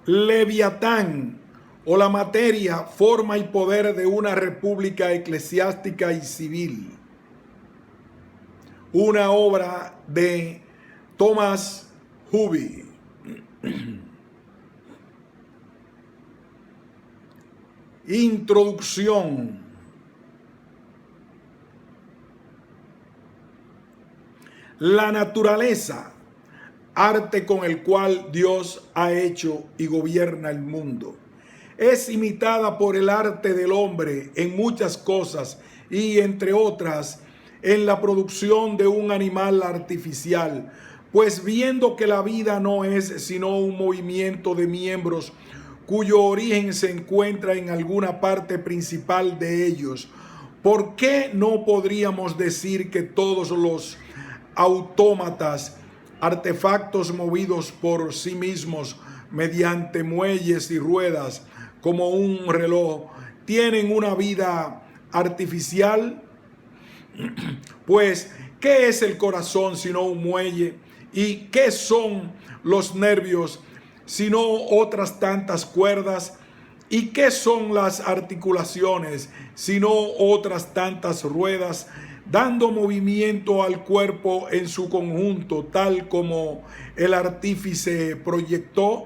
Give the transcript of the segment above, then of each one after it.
Leviatán, o la materia, forma y poder de una república eclesiástica y civil. Una obra de Thomas Huby. Introducción. La naturaleza, arte con el cual Dios ha hecho y gobierna el mundo, es imitada por el arte del hombre en muchas cosas y, entre otras, en la producción de un animal artificial, pues viendo que la vida no es sino un movimiento de miembros cuyo origen se encuentra en alguna parte principal de ellos, ¿por qué no podríamos decir que todos los autómatas, artefactos movidos por sí mismos mediante muelles y ruedas como un reloj, tienen una vida artificial? Pues, ¿qué es el corazón sino un muelle? ¿Y qué son los nervios sino otras tantas cuerdas? ¿Y qué son las articulaciones sino otras tantas ruedas, dando movimiento al cuerpo en su conjunto, tal como el artífice proyectó?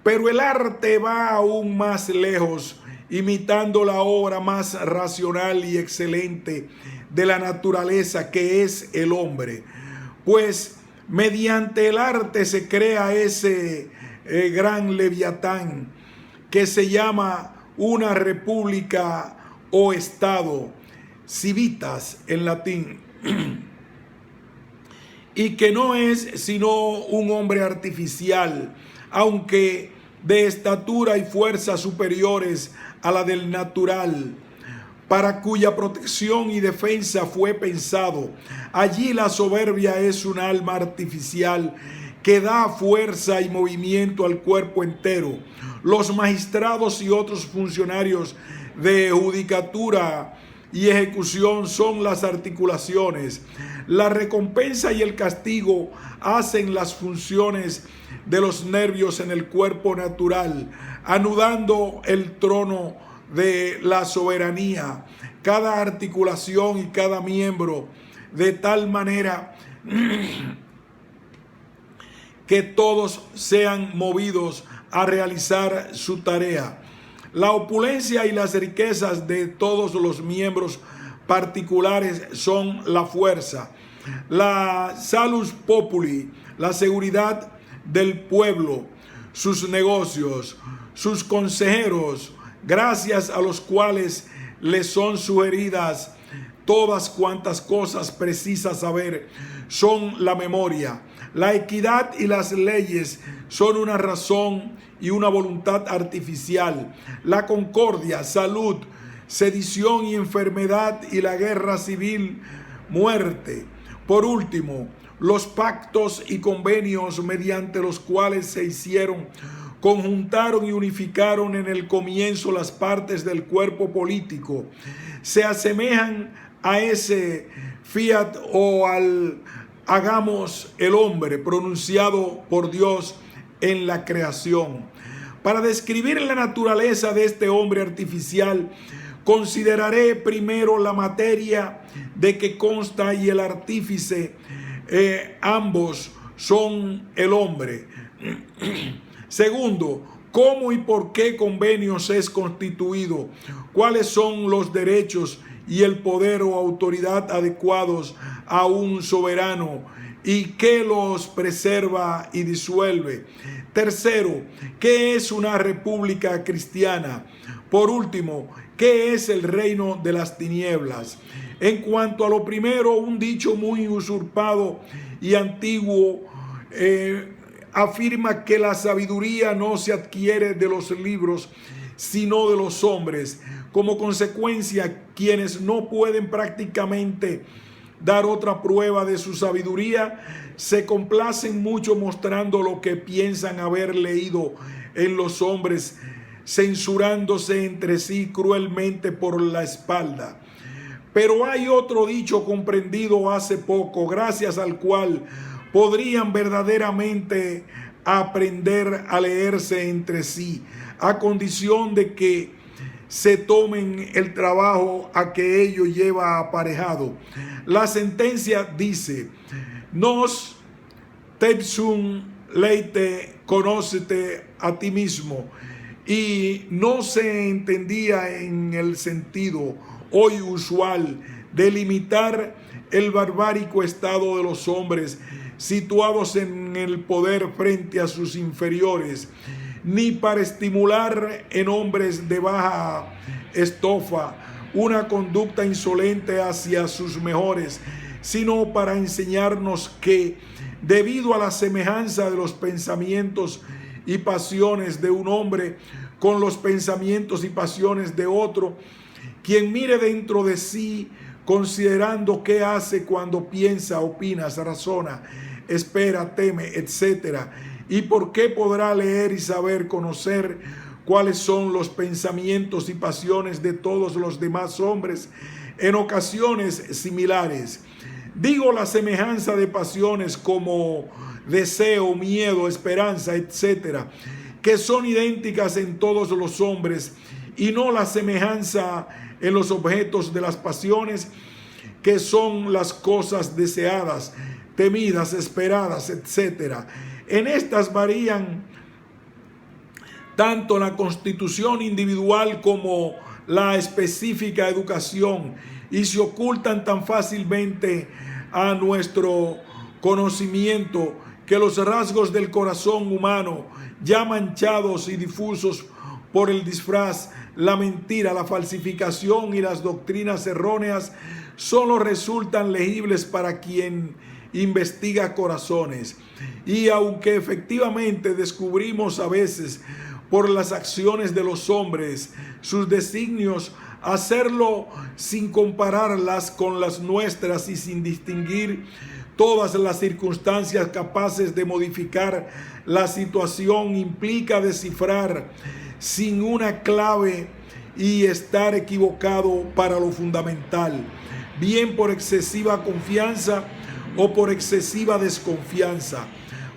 Pero el arte va aún más lejos, imitando la obra más racional y excelente de la naturaleza, que es el hombre. Pues mediante el arte se crea ese gran leviatán que se llama una república o estado, civitas en latín, y que no es sino un hombre artificial, aunque de estatura y fuerza superiores a la del natural, para cuya protección y defensa fue pensado. Allí la soberbia es un alma artificial que da fuerza y movimiento al cuerpo entero. Los magistrados y otros funcionarios de judicatura y ejecución son las articulaciones. La recompensa y el castigo hacen las funciones de los nervios en el cuerpo natural, anudando el trono de la soberanía, cada articulación y cada miembro, de tal manera que todos sean movidos a realizar su tarea. La opulencia y las riquezas de todos los miembros particulares son la fuerza, la salus populi, la seguridad del pueblo, sus negocios, sus consejeros, gracias a los cuales les son sugeridas todas cuantas cosas precisas saber, son la memoria. La equidad y las leyes son una razón y una voluntad artificial. La concordia, salud, sedición y enfermedad, y la guerra civil, muerte. Por último, los pactos y convenios mediante los cuales se hicieron, conjuntaron y unificaron en el comienzo las partes del cuerpo político, se asemejan a ese fiat o al hagamos el hombre pronunciado por Dios en la creación. Para describir la naturaleza de este hombre artificial, consideraré primero la materia de que consta y el artífice, ambos son el hombre. Segundo, cómo y por qué convenios es constituido, cuáles son los derechos y el poder o autoridad adecuados a un soberano y qué los preserva y disuelve. Tercero, ¿qué es una república cristiana? Por último, ¿qué es el reino de las tinieblas? En cuanto a lo primero, un dicho muy usurpado y antiguo afirma que la sabiduría no se adquiere de los libros, sino de los hombres. Como consecuencia, quienes no pueden prácticamente dar otra prueba de su sabiduría, se complacen mucho mostrando lo que piensan haber leído en los hombres, censurándose entre sí cruelmente por la espalda. Pero hay otro dicho comprendido hace poco, gracias al cual podrían verdaderamente aprender a leerse entre sí, a condición de que se tomen el trabajo a que ello lleva aparejado. La sentencia dice: nos tepsum leite, conócete a ti mismo. Y no se entendía en el sentido hoy usual de limitar el barbárico estado de los hombres situados en el poder frente a sus inferiores, ni para estimular en hombres de baja estofa una conducta insolente hacia sus mejores, sino para enseñarnos que, debido a la semejanza de los pensamientos y pasiones de un hombre con los pensamientos y pasiones de otro, quien mire dentro de sí, considerando qué hace cuando piensa, opina, razona, espera, teme, etc., y por qué podrá leer y saber conocer cuáles son los pensamientos y pasiones de todos los demás hombres en ocasiones similares. Digo la semejanza de pasiones como deseo, miedo, esperanza, etcétera, que son idénticas en todos los hombres, y no la semejanza en los objetos de las pasiones, que son las cosas deseadas, temidas, esperadas, etcétera. En estas varían tanto la constitución individual como la específica educación, y se ocultan tan fácilmente a nuestro conocimiento que los rasgos del corazón humano, ya manchados y difusos por el disfraz, la mentira, la falsificación y las doctrinas erróneas, solo resultan legibles para quien investiga corazones. Y aunque efectivamente descubrimos a veces por las acciones de los hombres sus designios, hacerlo sin compararlas con las nuestras y sin distinguir todas las circunstancias capaces de modificar la situación, implica descifrar sin una clave y estar equivocado para lo fundamental, bien por excesiva confianza o por excesiva desconfianza,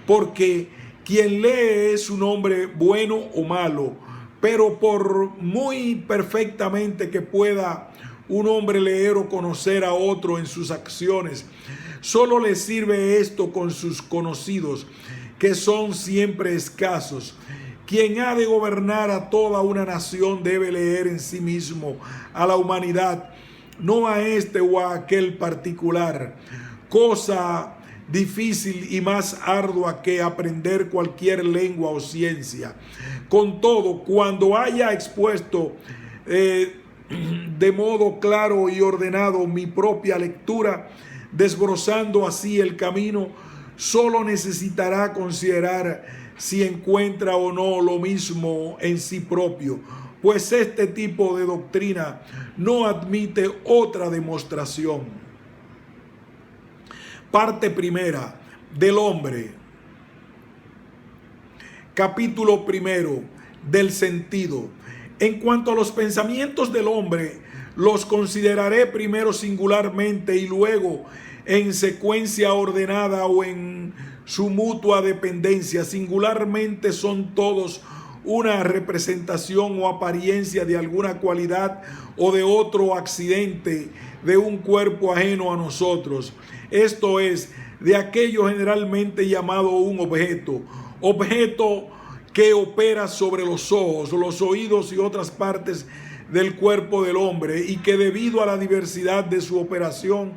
porque quien lee es un hombre bueno o malo, pero por muy perfectamente que pueda un hombre leer o conocer a otro en sus acciones, solo le sirve esto con sus conocidos, que son siempre escasos. Quien ha de gobernar a toda una nación debe leer en sí mismo a la humanidad, no a este o a aquel particular, cosa difícil y más ardua que aprender cualquier lengua o ciencia. Con todo, cuando haya expuesto de modo claro y ordenado mi propia lectura, desbrozando así el camino, solo necesitará considerar si encuentra o no lo mismo en sí propio, pues este tipo de doctrina no admite otra demostración. Parte primera del hombre. Capítulo primero del sentido. En cuanto a los pensamientos del hombre, los consideraré primero singularmente y luego en secuencia ordenada o en su mutua dependencia. Singularmente son todos una representación o apariencia de alguna cualidad o de otro accidente de un cuerpo ajeno a nosotros. Esto es, de aquello generalmente llamado un objeto que opera sobre los ojos, los oídos y otras partes del cuerpo del hombre, y que debido a la diversidad de su operación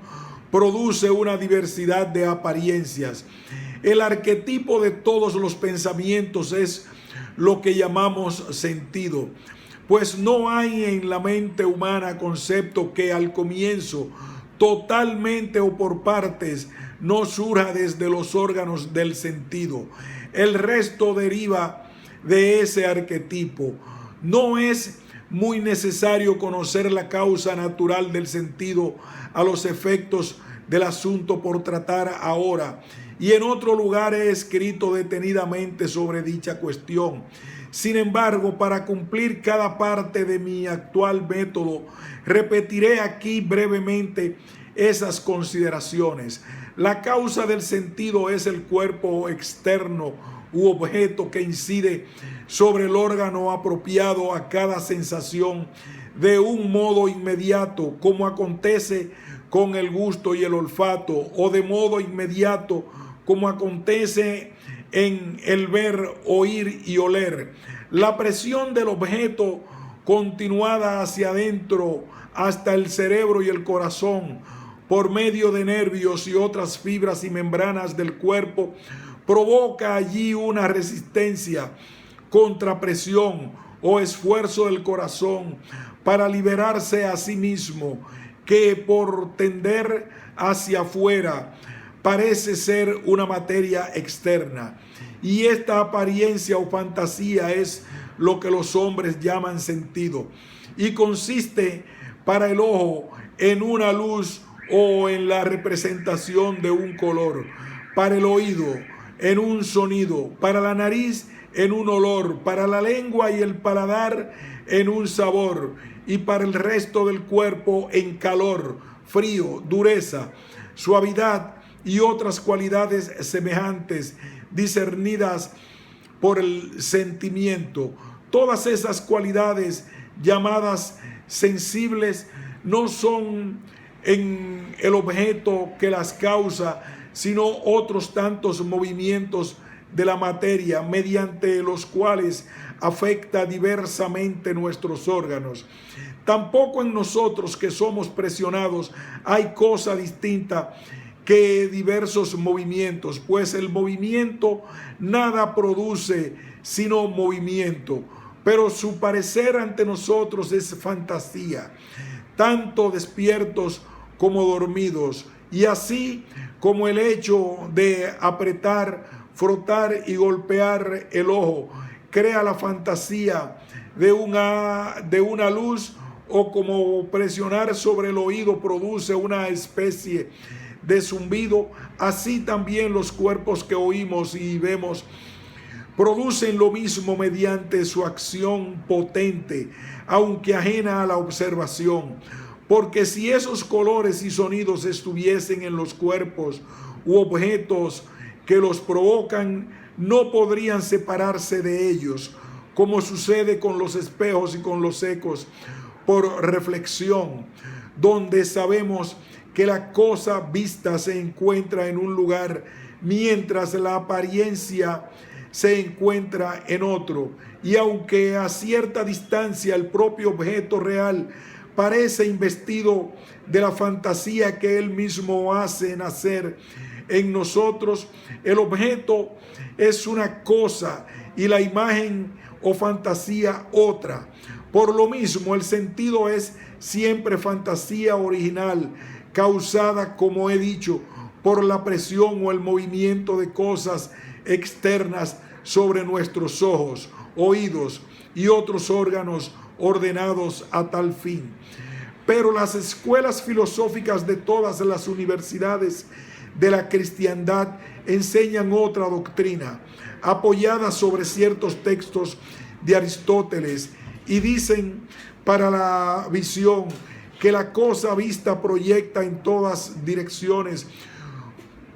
produce una diversidad de apariencias. El arquetipo de todos los pensamientos es lo que llamamos sentido, pues no hay en la mente humana concepto que al comienzo, totalmente o por partes, no surja desde los órganos del sentido. El resto deriva de ese arquetipo. No es muy necesario conocer la causa natural del sentido a los efectos del asunto por tratar ahora, y en otro lugar he escrito detenidamente sobre dicha cuestión. Sin embargo, para cumplir cada parte de mi actual método, repetiré aquí brevemente esas consideraciones. La causa del sentido es el cuerpo externo u objeto que incide sobre el órgano apropiado a cada sensación de un modo inmediato, como acontece con el gusto y el olfato, o de modo inmediato, como acontece en el ver, oír y oler. La presión del objeto continuada hacia adentro hasta el cerebro y el corazón por medio de nervios y otras fibras y membranas del cuerpo provoca allí una resistencia, contrapresión o esfuerzo del corazón para liberarse a sí mismo, que por tender hacia afuera parece ser una materia externa. Y esta apariencia o fantasía es lo que los hombres llaman sentido, y consiste para el ojo en una luz o en la representación de un color, para el oído en un sonido, para la nariz en un olor, para la lengua y el paladar en un sabor, y para el resto del cuerpo en calor, frío, dureza, suavidad y otras cualidades semejantes, discernidas por el sentimiento. Todas esas cualidades llamadas sensibles no son en el objeto que las causa, sino otros tantos movimientos de la materia mediante los cuales afecta diversamente nuestros órganos. Tampoco en nosotros, que somos presionados, hay cosa distinta que diversos movimientos, pues el movimiento nada produce sino movimiento, pero su parecer ante nosotros es fantasía, tanto despiertos como dormidos, y así como el hecho de apretar, frotar y golpear el ojo crea la fantasía de una luz, o como presionar sobre el oído produce una especie de zumbido, así también los cuerpos que oímos y vemos producen lo mismo mediante su acción potente, aunque ajena a la observación. Porque si esos colores y sonidos estuviesen en los cuerpos u objetos que los provocan, no podrían separarse de ellos, como sucede con los espejos y con los ecos, por reflexión, donde sabemos que la cosa vista se encuentra en un lugar, mientras la apariencia se encuentra en otro, y aunque a cierta distancia el propio objeto real parece investido de la fantasía que él mismo hace nacer en nosotros, el objeto es una cosa y la imagen o fantasía otra. Por lo mismo, el sentido es siempre fantasía original, causada, como he dicho, por la presión o el movimiento de cosas externas sobre nuestros ojos, oídos y otros órganos ordenados a tal fin. Pero las escuelas filosóficas de todas las universidades de la cristiandad enseñan otra doctrina, apoyada sobre ciertos textos de Aristóteles, y dicen para la visión que la cosa vista proyecta en todas direcciones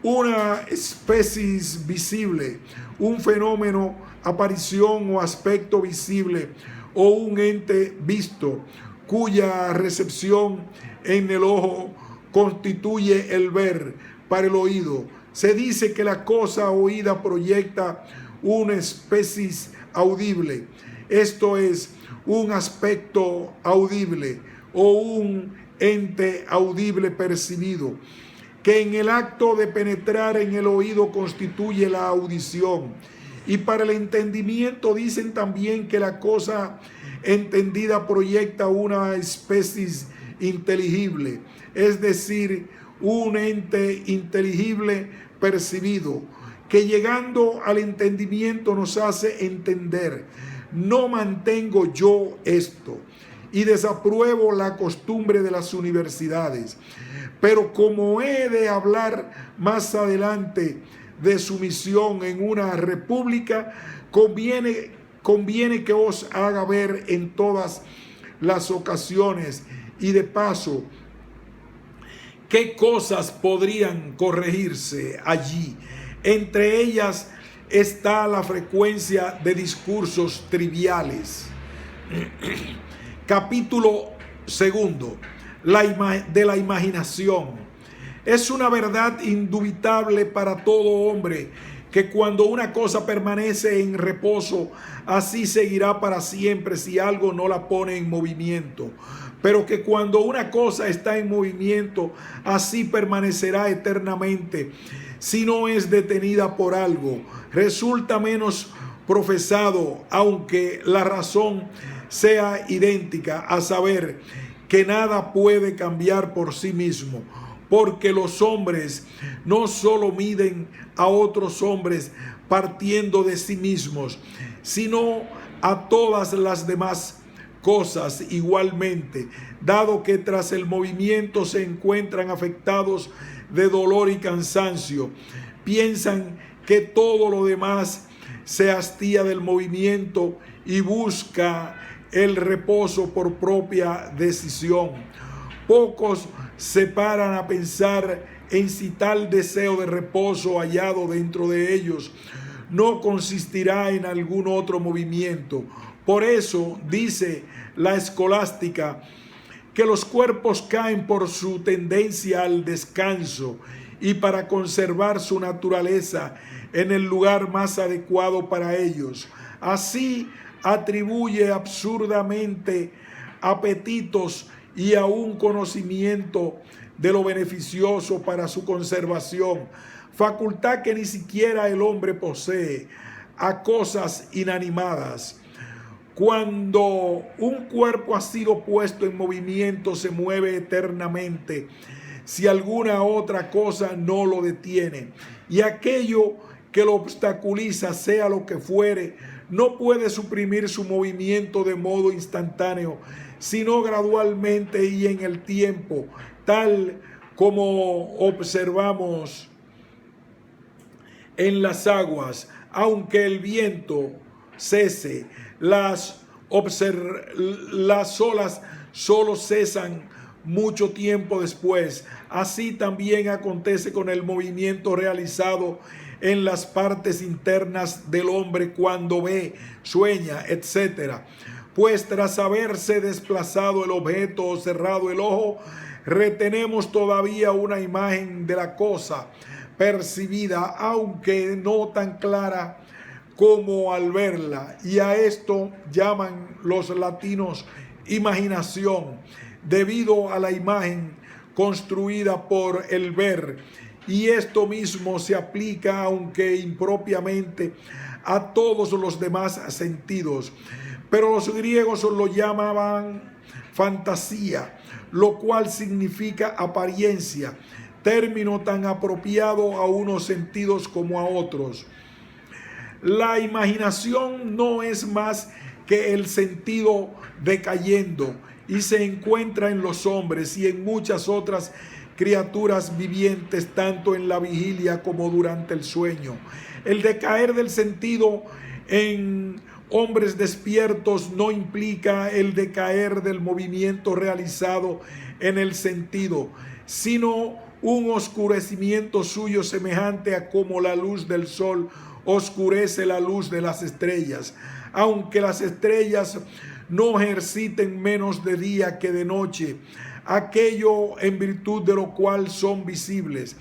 una especie visible, un fenómeno, aparición o aspecto visible, o un ente visto, cuya recepción en el ojo constituye el ver para el oído. Se dice que la cosa oída proyecta una especie audible, esto es, un aspecto audible o un ente audible percibido, que en el acto de penetrar en el oído constituye la audición. Y para el entendimiento dicen también que la cosa entendida proyecta una especie inteligible, es decir, un ente inteligible percibido, que llegando al entendimiento nos hace entender. No mantengo yo esto y desapruebo la costumbre de las universidades, pero como he de hablar más adelante de su misión en una república, conviene que os haga ver en todas las ocasiones, y de paso, qué cosas podrían corregirse allí. Entre ellas está la frecuencia de discursos triviales. Capítulo segundo, de la imaginación. Es una verdad indubitable para todo hombre que cuando una cosa permanece en reposo, así seguirá para siempre si algo no la pone en movimiento. Pero que cuando una cosa está en movimiento, así permanecerá eternamente si no es detenida por algo. Resulta menos profesado, aunque la razón sea idéntica, a saber que nada puede cambiar por sí mismo, porque los hombres no solo miden a otros hombres partiendo de sí mismos, sino a todas las demás cosas igualmente, dado que tras el movimiento se encuentran afectados de dolor y cansancio. Piensan que todo lo demás se hastía del movimiento y busca el reposo por propia decisión. Pocos se paran a pensar en si tal deseo de reposo hallado dentro de ellos no consistirá en algún otro movimiento. Por eso dice la escolástica que los cuerpos caen por su tendencia al descanso y para conservar su naturaleza en el lugar más adecuado para ellos. Así atribuye absurdamente apetitos y aún conocimiento de lo beneficioso para su conservación, facultad que ni siquiera el hombre posee, a cosas inanimadas. Cuando un cuerpo ha sido puesto en movimiento, se mueve eternamente, si alguna otra cosa no lo detiene. Y aquello que lo obstaculiza, sea lo que fuere, no puede suprimir su movimiento de modo instantáneo, sino gradualmente y en el tiempo, tal como observamos en las aguas. Aunque el viento cese, las olas solo cesan mucho tiempo después. Así también acontece con el movimiento realizado en las partes internas del hombre cuando ve, sueña, etc. Pues tras haberse desplazado el objeto o cerrado el ojo, retenemos todavía una imagen de la cosa percibida, aunque no tan clara como al verla. Y a esto llaman los latinos imaginación, debido a la imagen construida por el ver. Y esto mismo se aplica, aunque impropiamente, a todos los demás sentidos. Pero los griegos lo llamaban fantasía, lo cual significa apariencia, término tan apropiado a unos sentidos como a otros. La imaginación no es más que el sentido decayendo y se encuentra en los hombres y en muchas otras criaturas vivientes, tanto en la vigilia como durante el sueño. El decaer del sentido en hombres despiertos no implica el decaer del movimiento realizado en el sentido, sino un oscurecimiento suyo semejante a como la luz del sol oscurece la luz de las estrellas, aunque las estrellas no ejerciten menos de día que de noche, aquello en virtud de lo cual son visibles.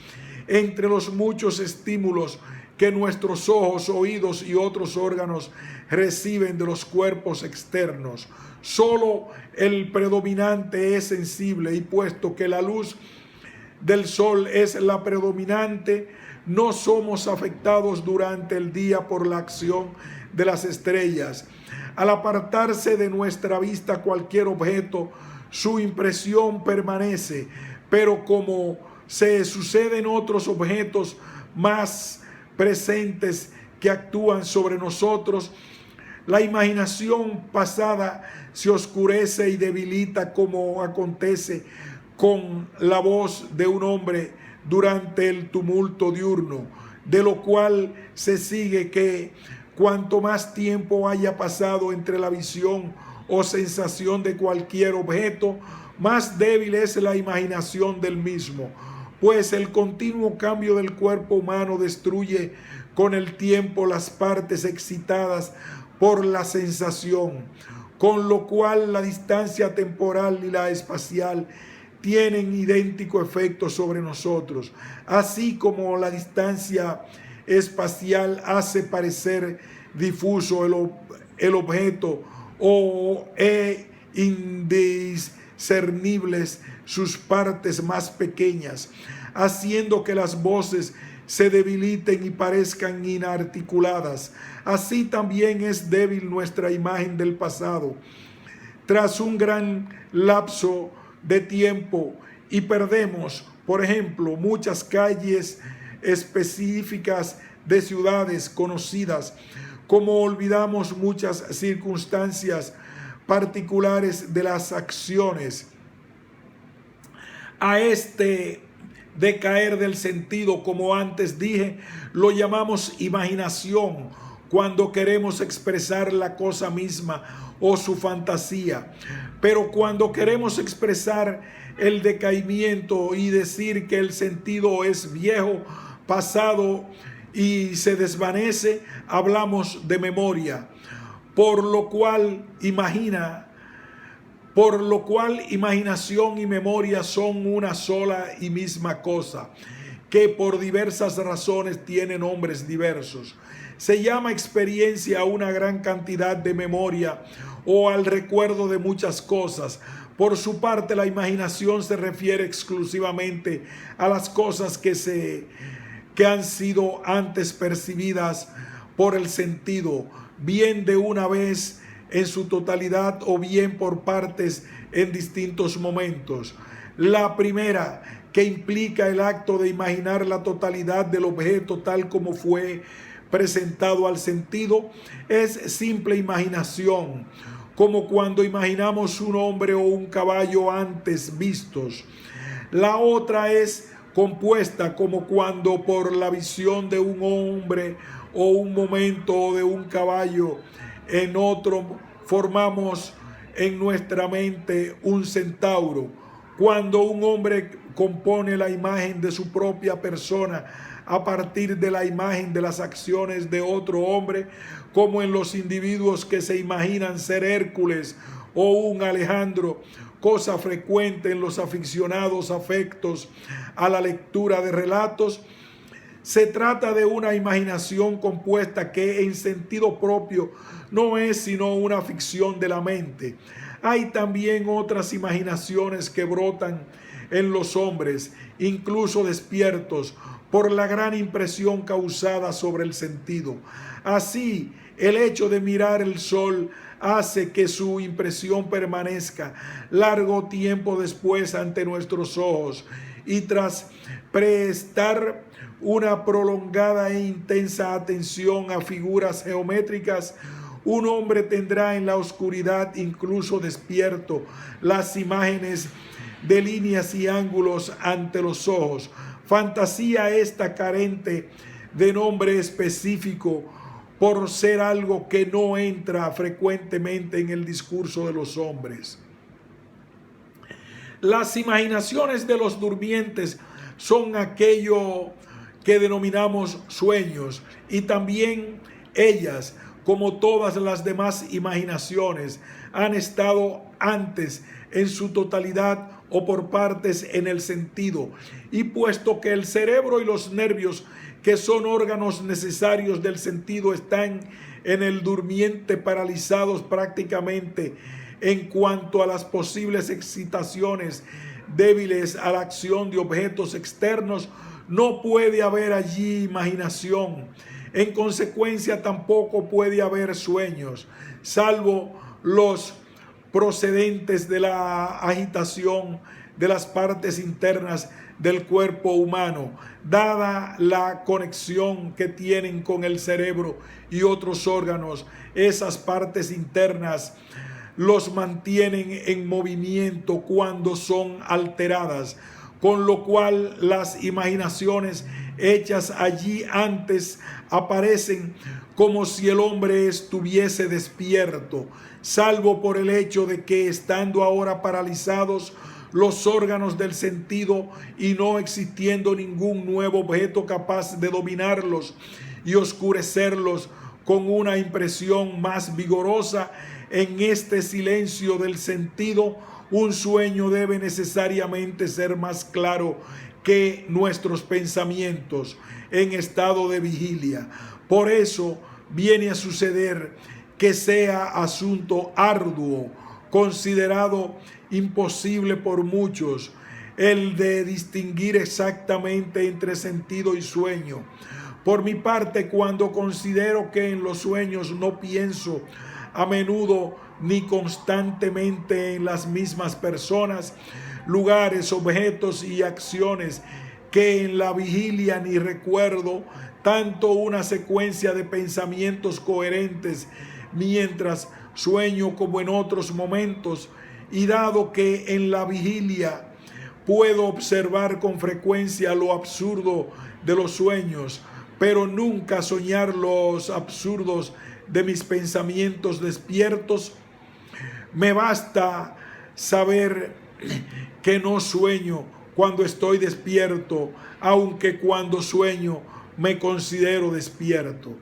Entre los muchos estímulos que nuestros ojos, oídos y otros órganos reciben de los cuerpos externos, solo el predominante es sensible, y puesto que la luz del sol es la predominante, no somos afectados durante el día por la acción de las estrellas. Al apartarse de nuestra vista cualquier objeto, su impresión permanece, pero como se sucede en otros objetos más presentes que actúan sobre nosotros, la imaginación pasada se oscurece y debilita, como acontece con la voz de un hombre durante el tumulto diurno, de lo cual se sigue que cuanto más tiempo haya pasado entre la visión o sensación de cualquier objeto, más débil es la imaginación del mismo, pues el continuo cambio del cuerpo humano destruye con el tiempo las partes excitadas por la sensación, con lo cual la distancia temporal y la espacial tienen idéntico efecto sobre nosotros, así como la distancia espacial hace parecer difuso el objeto o indiscernibles sus partes más pequeñas, haciendo que las voces se debiliten y parezcan inarticuladas. Así también es débil nuestra imagen del pasado. Tras un gran lapso de tiempo y perdemos, por ejemplo, muchas calles específicas de ciudades conocidas, como olvidamos muchas circunstancias particulares de las acciones. A este decaer del sentido, como antes dije, lo llamamos imaginación, cuando queremos expresar la cosa misma o su fantasía. Pero cuando queremos expresar el decaimiento y decir que el sentido es viejo, pasado y se desvanece, hablamos de memoria, por lo cual imaginación y memoria son una sola y misma cosa, que por diversas razones tienen nombres diversos. Se llama experiencia a una gran cantidad de memoria o al recuerdo de muchas cosas. Por su parte, la imaginación se refiere exclusivamente a las cosas que han sido antes percibidas por el sentido, bien de una vez en su totalidad o bien por partes en distintos momentos. La primera, que implica el acto de imaginar la totalidad del objeto tal como fue presentado al sentido, es simple imaginación, como cuando imaginamos un hombre o un caballo antes vistos. La otra es compuesta, como cuando por la visión de un hombre o un momento de un caballo en otro formamos en nuestra mente un centauro. Cuando un hombre compone la imagen de su propia persona a partir de la imagen de las acciones de otro hombre, como en los individuos que se imaginan ser Hércules o un Alejandro, cosa frecuente en los aficionados afectos a la lectura de relatos. Se trata de una imaginación compuesta que en sentido propio no es sino una ficción de la mente. Hay también otras imaginaciones que brotan en los hombres, incluso despiertos, por la gran impresión causada sobre el sentido. Así, el hecho de mirar el sol hace que su impresión permanezca largo tiempo después ante nuestros ojos, y tras prestar una prolongada e intensa atención a figuras geométricas, un hombre tendrá en la oscuridad, incluso despierto, las imágenes de líneas y ángulos ante los ojos. Fantasía esta carente de nombre específico por ser algo que no entra frecuentemente en el discurso de los hombres. Las imaginaciones de los durmientes son aquello que denominamos sueños, y también ellas, como todas las demás imaginaciones, han estado antes en su totalidad o por partes en el sentido, y puesto que el cerebro y los nervios, que son órganos necesarios del sentido, están en el durmiente paralizados prácticamente en cuanto a las posibles excitaciones débiles a la acción de objetos externos, no puede haber allí imaginación. En consecuencia, tampoco puede haber sueños, salvo los procedentes de la agitación de las partes internas del cuerpo humano, dada la conexión que tienen con el cerebro y otros órganos. Esas partes internas los mantienen en movimiento cuando son alteradas, con lo cual las imaginaciones hechas allí antes aparecen como si el hombre estuviese despierto, salvo por el hecho de que, estando ahora paralizados los órganos del sentido y no existiendo ningún nuevo objeto capaz de dominarlos, y oscurecerlos con una impresión más vigorosa. En este silencio del sentido, un sueño debe necesariamente ser más claro que nuestros pensamientos en estado de vigilia. Por eso viene a suceder que sea asunto arduo, considerado imposible por muchos, el de distinguir exactamente entre sentido y sueño. Por mi parte, cuando considero que en los sueños no pienso a menudo ni constantemente en las mismas personas, lugares, objetos y acciones que en la vigilia, ni recuerdo tanto una secuencia de pensamientos coherentes mientras sueño como en otros momentos, y dado que en la vigilia puedo observar con frecuencia lo absurdo de los sueños, pero nunca soñar los absurdos de mis pensamientos despiertos, me basta saber que no sueño cuando estoy despierto, aunque cuando sueño me considero despierto.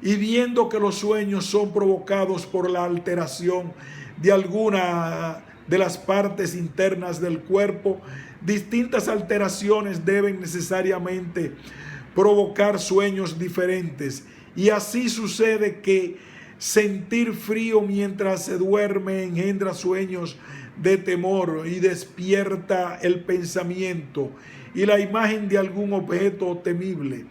Y viendo que los sueños son provocados por la alteración de alguna de las partes internas del cuerpo, distintas alteraciones deben necesariamente provocar sueños diferentes. Y así sucede que sentir frío mientras se duerme engendra sueños de temor y despierta el pensamiento y la imagen de algún objeto temible,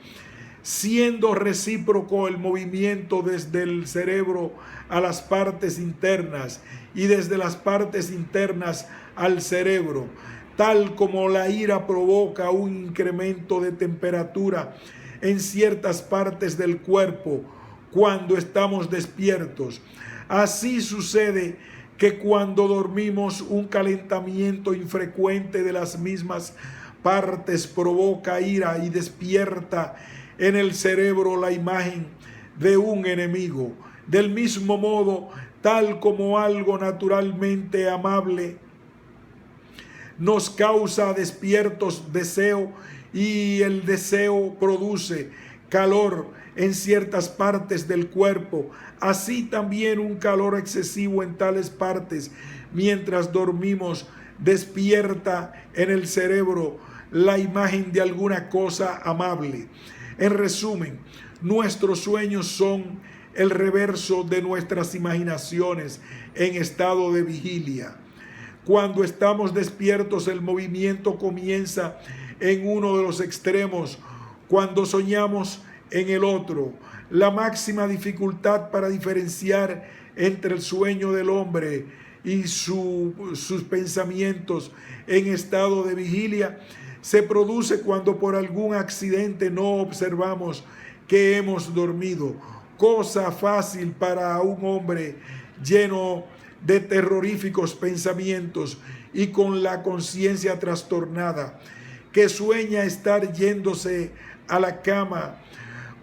siendo recíproco el movimiento desde el cerebro a las partes internas y desde las partes internas al cerebro, tal como la ira provoca un incremento de temperatura en ciertas partes del cuerpo cuando estamos despiertos. Así sucede que cuando dormimos, un calentamiento infrecuente de las mismas partes provoca ira y despierta en el cerebro la imagen de un enemigo. Del mismo modo, tal como algo naturalmente amable nos causa despiertos deseo, y el deseo produce calor en ciertas partes del cuerpo, así también un calor excesivo en tales partes mientras dormimos despierta en el cerebro la imagen de alguna cosa amable. En resumen, nuestros sueños son el reverso de nuestras imaginaciones en estado de vigilia. Cuando estamos despiertos, el movimiento comienza en uno de los extremos, cuando soñamos en el otro. La máxima dificultad para diferenciar entre el sueño del hombre y sus pensamientos en estado de vigilia se produce cuando por algún accidente no observamos que hemos dormido, cosa fácil para un hombre lleno de terroríficos pensamientos y con la conciencia trastornada, que sueña estar yéndose a la cama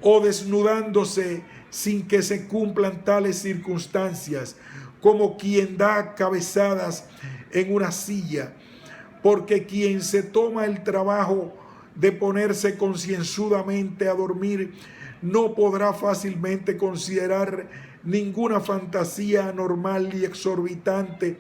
o desnudándose sin que se cumplan tales circunstancias, como quien da cabezadas en una silla, porque quien se toma el trabajo de ponerse concienzudamente a dormir no podrá fácilmente considerar ninguna fantasía anormal y exorbitante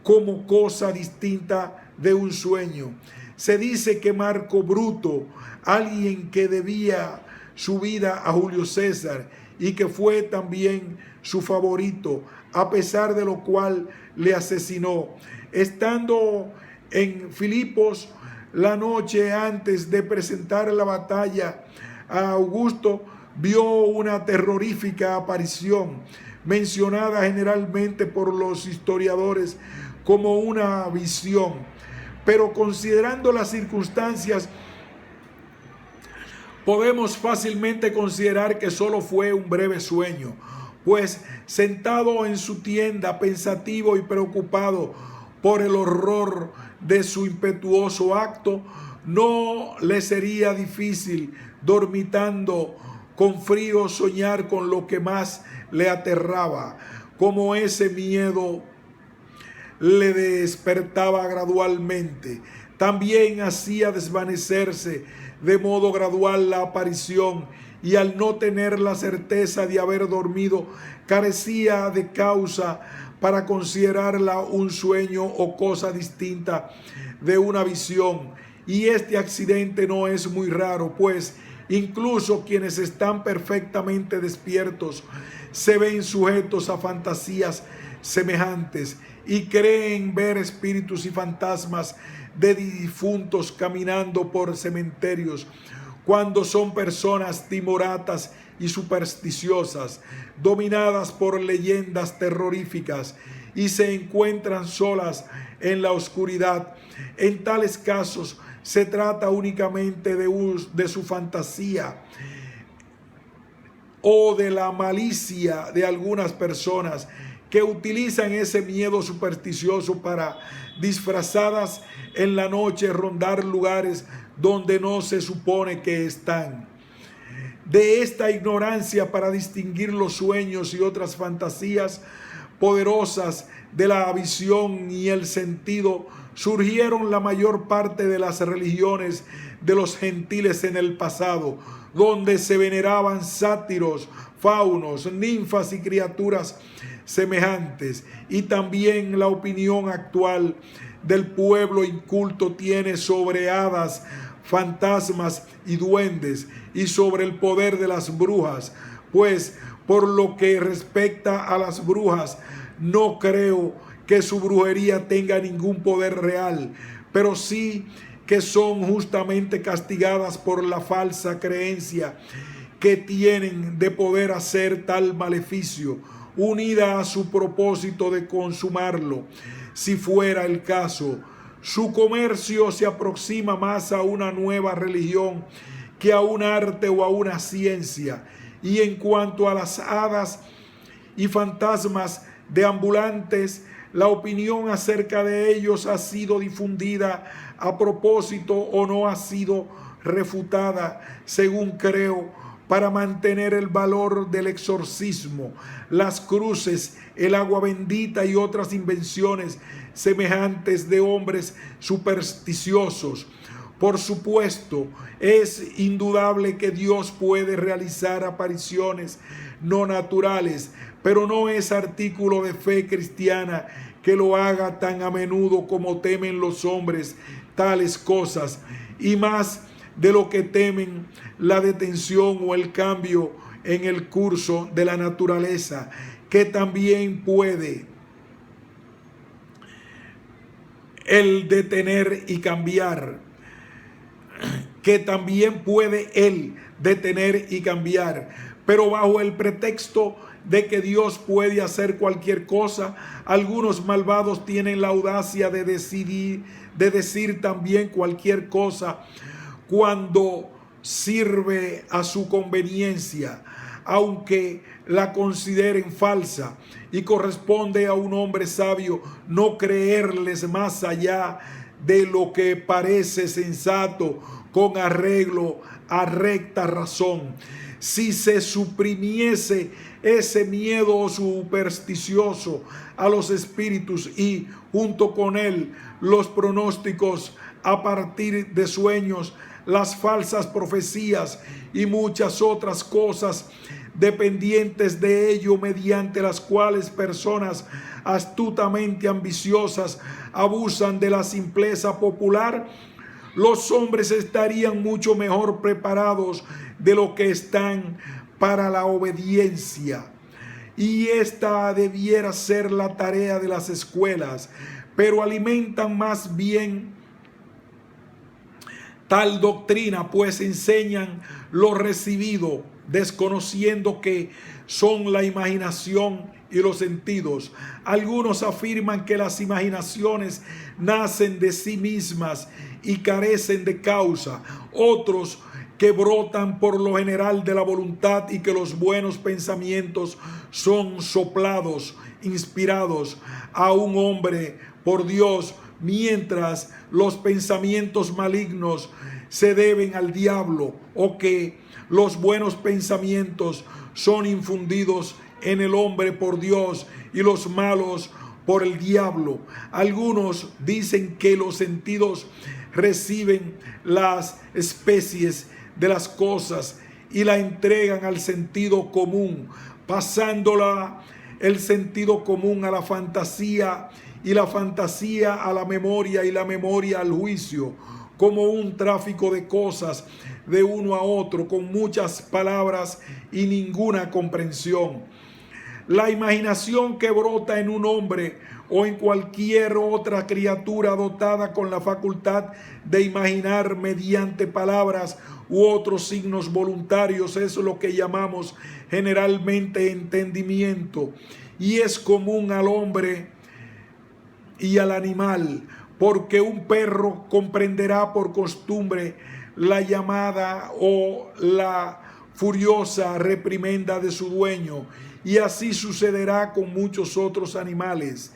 como cosa distinta de un sueño. Se dice que Marco Bruto, alguien que debía su vida a Julio César y que fue también su favorito, a pesar de lo cual le asesinó, estando en Filipos la noche antes de presentar la batalla a Augusto, vio una terrorífica aparición, mencionada generalmente por los historiadores como una visión, pero considerando las circunstancias, podemos fácilmente considerar que solo fue un breve sueño, pues sentado en su tienda, pensativo y preocupado por el horror de su impetuoso acto, no le sería difícil, dormitando con frío, soñar con lo que más le aterraba, como ese miedo le despertaba gradualmente. También hacía desvanecerse de modo gradual la aparición y al no tener la certeza de haber dormido, carecía de causa para considerarla un sueño o cosa distinta de una visión. Y este accidente no es muy raro, pues incluso quienes están perfectamente despiertos se ven sujetos a fantasías semejantes y creen ver espíritus y fantasmas de difuntos caminando por cementerios, cuando son personas timoratas y supersticiosas, dominadas por leyendas terroríficas, y se encuentran solas en la oscuridad. En tales casos se trata únicamente de su fantasía o de la malicia de algunas personas que utilizan ese miedo supersticioso para, disfrazadas en la noche, rondar lugares donde no se supone que están. De esta ignorancia para distinguir los sueños y otras fantasías poderosas de la visión y el sentido, surgieron la mayor parte de las religiones de los gentiles en el pasado, donde se veneraban sátiros, faunos, ninfas y criaturas semejantes. Y también la opinión actual del pueblo inculto tiene sobre hadas, fantasmas y duendes, y sobre el poder de las brujas. Pues por lo que respecta a las brujas, no creo que su brujería tenga ningún poder real, pero sí que son justamente castigadas por la falsa creencia que tienen de poder hacer tal maleficio, unida a su propósito de consumarlo. Si fuera el caso, su comercio se aproxima más a una nueva religión que a un arte o a una ciencia. Y en cuanto a las hadas y fantasmas deambulantes, la opinión acerca de ellos ha sido difundida a propósito o no ha sido refutada, según creo, para mantener el valor del exorcismo, las cruces, el agua bendita y otras invenciones semejantes de hombres supersticiosos. Por supuesto, es indudable que Dios puede realizar apariciones no naturales, pero no es artículo de fe cristiana que lo haga tan a menudo como temen los hombres tales cosas, y más de lo que temen la detención o el cambio en el curso de la naturaleza, que también puede el detener y cambiar, pero bajo el pretexto de que Dios puede hacer cualquier cosa, algunos malvados tienen la audacia de decir también cualquier cosa cuando sirve a su conveniencia, aunque la consideren falsa, y corresponde a un hombre sabio no creerles más allá de lo que parece sensato con arreglo a recta razón. Si se suprimiese ese miedo supersticioso a los espíritus y junto con él los pronósticos a partir de sueños, las falsas profecías y muchas otras cosas dependientes de ello, mediante las cuales personas astutamente ambiciosas abusan de la simpleza popular, los hombres estarían mucho mejor preparados de lo que están para la obediencia. Y esta debiera ser la tarea de las escuelas, pero alimentan más bien tal doctrina, pues enseñan lo recibido, desconociendo que son la imaginación y los sentidos. Algunos afirman que las imaginaciones nacen de sí mismas y carecen de causa. Otros que brotan por lo general de la voluntad y que los buenos pensamientos son soplados, inspirados a un hombre por Dios, mientras los pensamientos malignos se deben al diablo, o que los buenos pensamientos son infundidos en el hombre por Dios y los malos por el diablo. Algunos dicen que los sentidos reciben las especies de las cosas y la entregan al sentido común, pasándola el sentido común a la fantasía y la fantasía a la memoria y la memoria al juicio, como un tráfico de cosas de uno a otro, con muchas palabras y ninguna comprensión. La imaginación que brota en un hombre o en cualquier otra criatura dotada con la facultad de imaginar mediante palabras u otros signos voluntarios es lo que llamamos generalmente entendimiento, y es común al hombre y al animal, porque un perro comprenderá por costumbre la llamada o la furiosa reprimenda de su dueño, y así sucederá con muchos otros animales.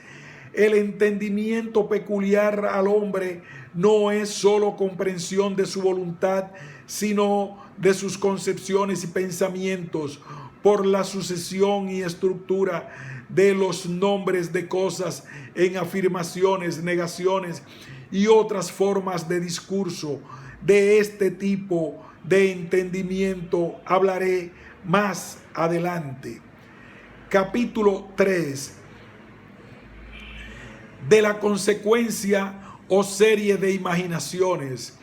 El entendimiento peculiar al hombre no es solo comprensión de su voluntad, sino de sus concepciones y pensamientos, por la sucesión y estructura de los nombres de cosas en afirmaciones, negaciones y otras formas de discurso. De este tipo de entendimiento hablaré más adelante. Capítulo 3. De la consecuencia o serie de imaginaciones.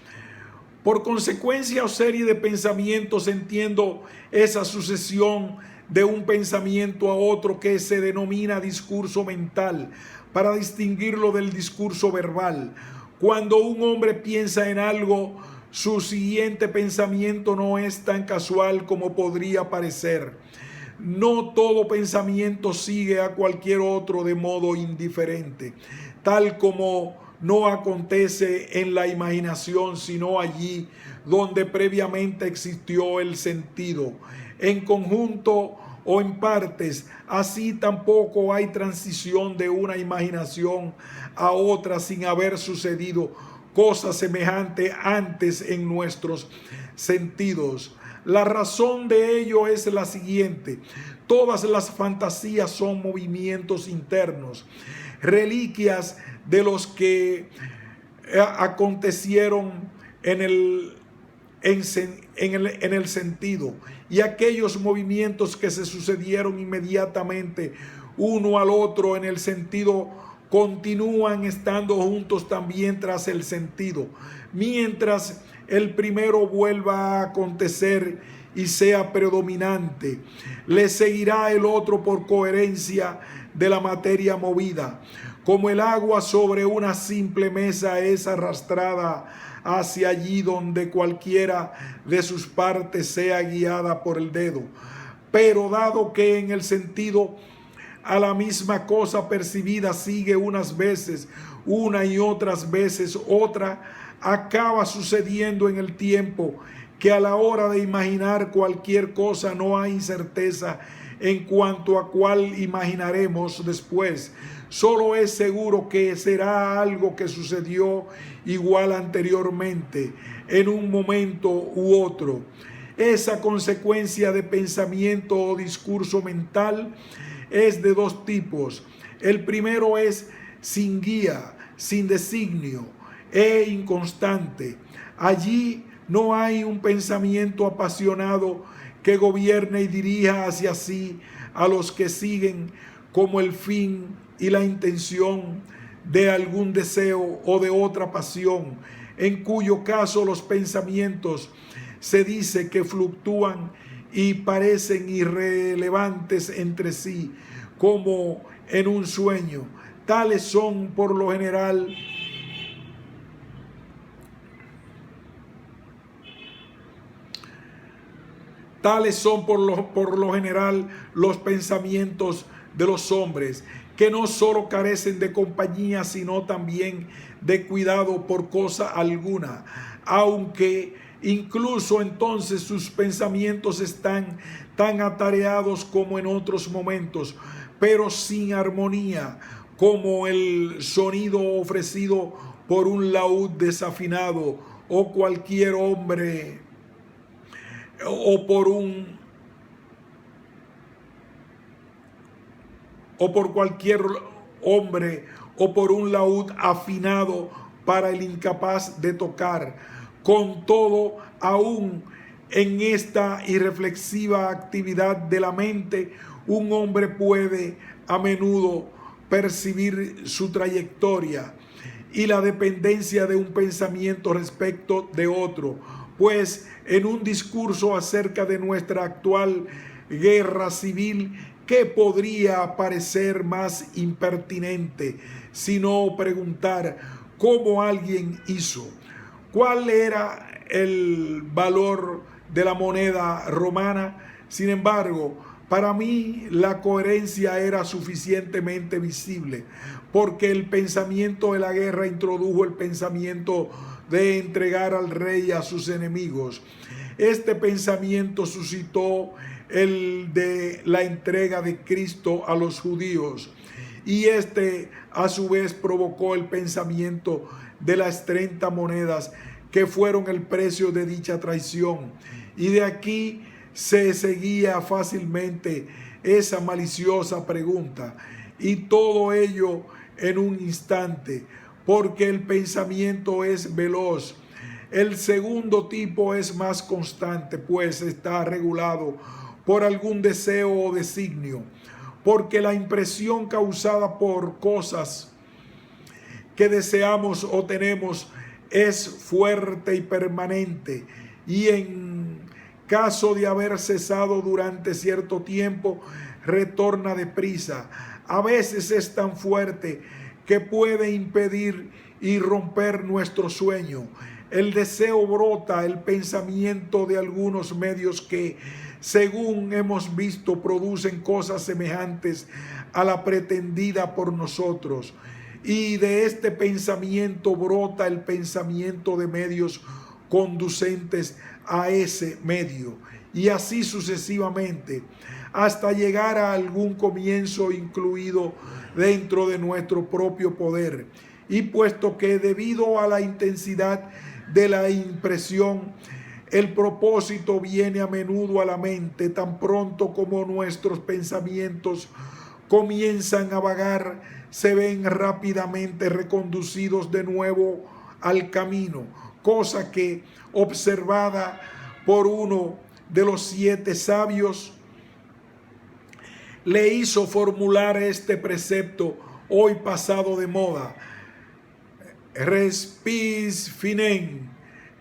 Por consecuencia o serie de pensamientos entiendo esa sucesión de un pensamiento a otro que se denomina discurso mental, para distinguirlo del discurso verbal. Cuando un hombre piensa en algo, su siguiente pensamiento no es tan casual como podría parecer. No todo pensamiento sigue a cualquier otro de modo indiferente, tal como no acontece en la imaginación, sino allí donde previamente existió el sentido, en conjunto o en partes. Así tampoco hay transición de una imaginación a otra sin haber sucedido cosa semejante antes en nuestros sentidos. La razón de ello es la siguiente: todas las fantasías son movimientos internos, reliquias de los que acontecieron en el sentido, y aquellos movimientos que se sucedieron inmediatamente uno al otro en el sentido continúan estando juntos también tras el sentido, mientras el primero vuelva a acontecer y sea predominante. Le seguirá el otro por coherencia de la materia movida. Como el agua sobre una simple mesa es arrastrada hacia allí donde cualquiera de sus partes sea guiada por el dedo. Pero dado que en el sentido a la misma cosa percibida sigue unas veces una y otras veces otra, acaba sucediendo en el tiempo que a la hora de imaginar cualquier cosa no hay certeza en cuanto a cuál imaginaremos después. Solo es seguro que será algo que sucedió igual anteriormente, en un momento u otro. Esa consecuencia de pensamiento o discurso mental es de dos tipos. El primero es sin guía, sin designio e inconstante. Allí no hay un pensamiento apasionado que gobierne y dirija hacia sí a los que siguen como el fin y la intención de algún deseo o de otra pasión, en cuyo caso los pensamientos se dice que fluctúan y parecen irrelevantes entre sí, como en un sueño. Tales son por lo general los pensamientos de los hombres, que no solo carecen de compañía, sino también de cuidado por cosa alguna, aunque incluso entonces sus pensamientos están tan atareados como en otros momentos, pero sin armonía, como el sonido ofrecido por un laúd desafinado o cualquier hombre o por cualquier hombre o por un laúd afinado para el incapaz de tocar. Con todo, aún En esta irreflexiva actividad de la mente, un hombre puede a menudo percibir su trayectoria y la dependencia de un pensamiento respecto de otro, pues en un discurso acerca de nuestra actual guerra civil, ¿qué podría parecer más impertinente sino preguntar cómo alguien hizo? ¿Cuál era el valor de la moneda romana? Sin embargo, para mí la coherencia era suficientemente visible, porque el pensamiento de la guerra introdujo el pensamiento de entregar al rey a sus enemigos. Este pensamiento suscitó el de la entrega de Cristo a los judíos, y este a su vez provocó el pensamiento de las 30 monedas que fueron el precio de dicha traición. Y de aquí se seguía fácilmente esa maliciosa pregunta, y todo ello en un instante, porque el pensamiento es veloz. El segundo tipo es más constante, pues está regulado por algún deseo o designio, porque la impresión causada por cosas que deseamos o tenemos es fuerte y permanente, y en caso de haber cesado durante cierto tiempo, retorna deprisa. A veces es tan fuerte que puede impedir y romper nuestro sueño. El deseo brota el pensamiento de algunos medios que, según hemos visto, producen cosas semejantes a la pretendida por nosotros. Y de este pensamiento brota el pensamiento de medios conducentes a ese medio, y así sucesivamente, hasta llegar a algún comienzo incluido dentro de nuestro propio poder. Y puesto que debido a la intensidad de la impresión, el propósito viene a menudo a la mente, tan pronto como nuestros pensamientos comienzan a vagar, se ven rápidamente reconducidos de nuevo al camino, cosa que, observada por uno de los 7 sabios, le hizo formular este precepto hoy pasado de moda: respis finem,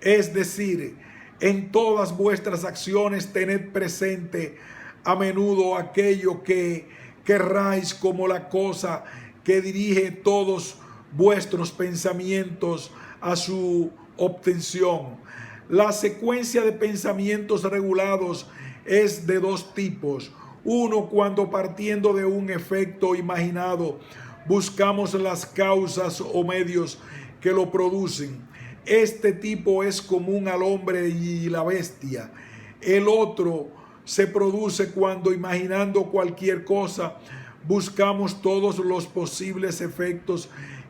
es decir, en todas vuestras acciones tened presente a menudo aquello que querráis como la cosa que dirige todos vuestros pensamientos a su obtención. La secuencia de pensamientos regulados es de 2 tipos. Uno, cuando partiendo de un efecto imaginado buscamos las causas o medios que lo producen. Este tipo es común al hombre y la bestia. El otro se produce cuando, imaginando cualquier cosa, buscamos todos los posibles efectos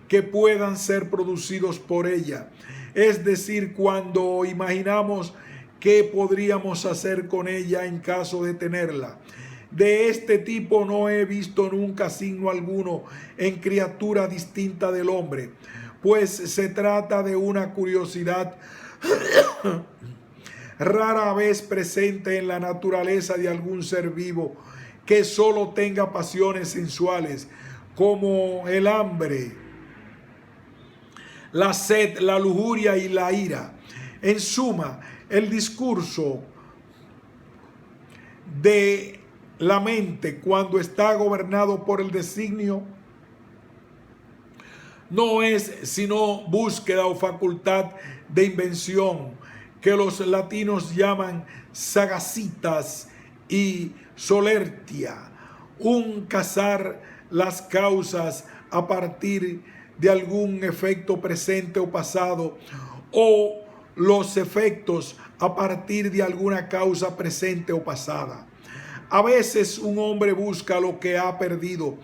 que puedan ser producidos por ella. Es decir, cuando imaginamos qué podríamos hacer con ella en caso de tenerla. De este tipo no he visto nunca signo alguno en criatura distinta del hombre, pues se trata de una curiosidad rara vez presente en la naturaleza de algún ser vivo que solo tenga pasiones sensuales, como el hambre, la sed, la lujuria y la ira. En suma, el discurso de la mente, cuando está gobernado por el designio, no es sino búsqueda o facultad de invención, que los latinos llaman sagacitas y solertia, un cazar las causas a partir de algún efecto presente o pasado, o los efectos a partir de alguna causa presente o pasada. A veces un hombre busca lo que ha perdido,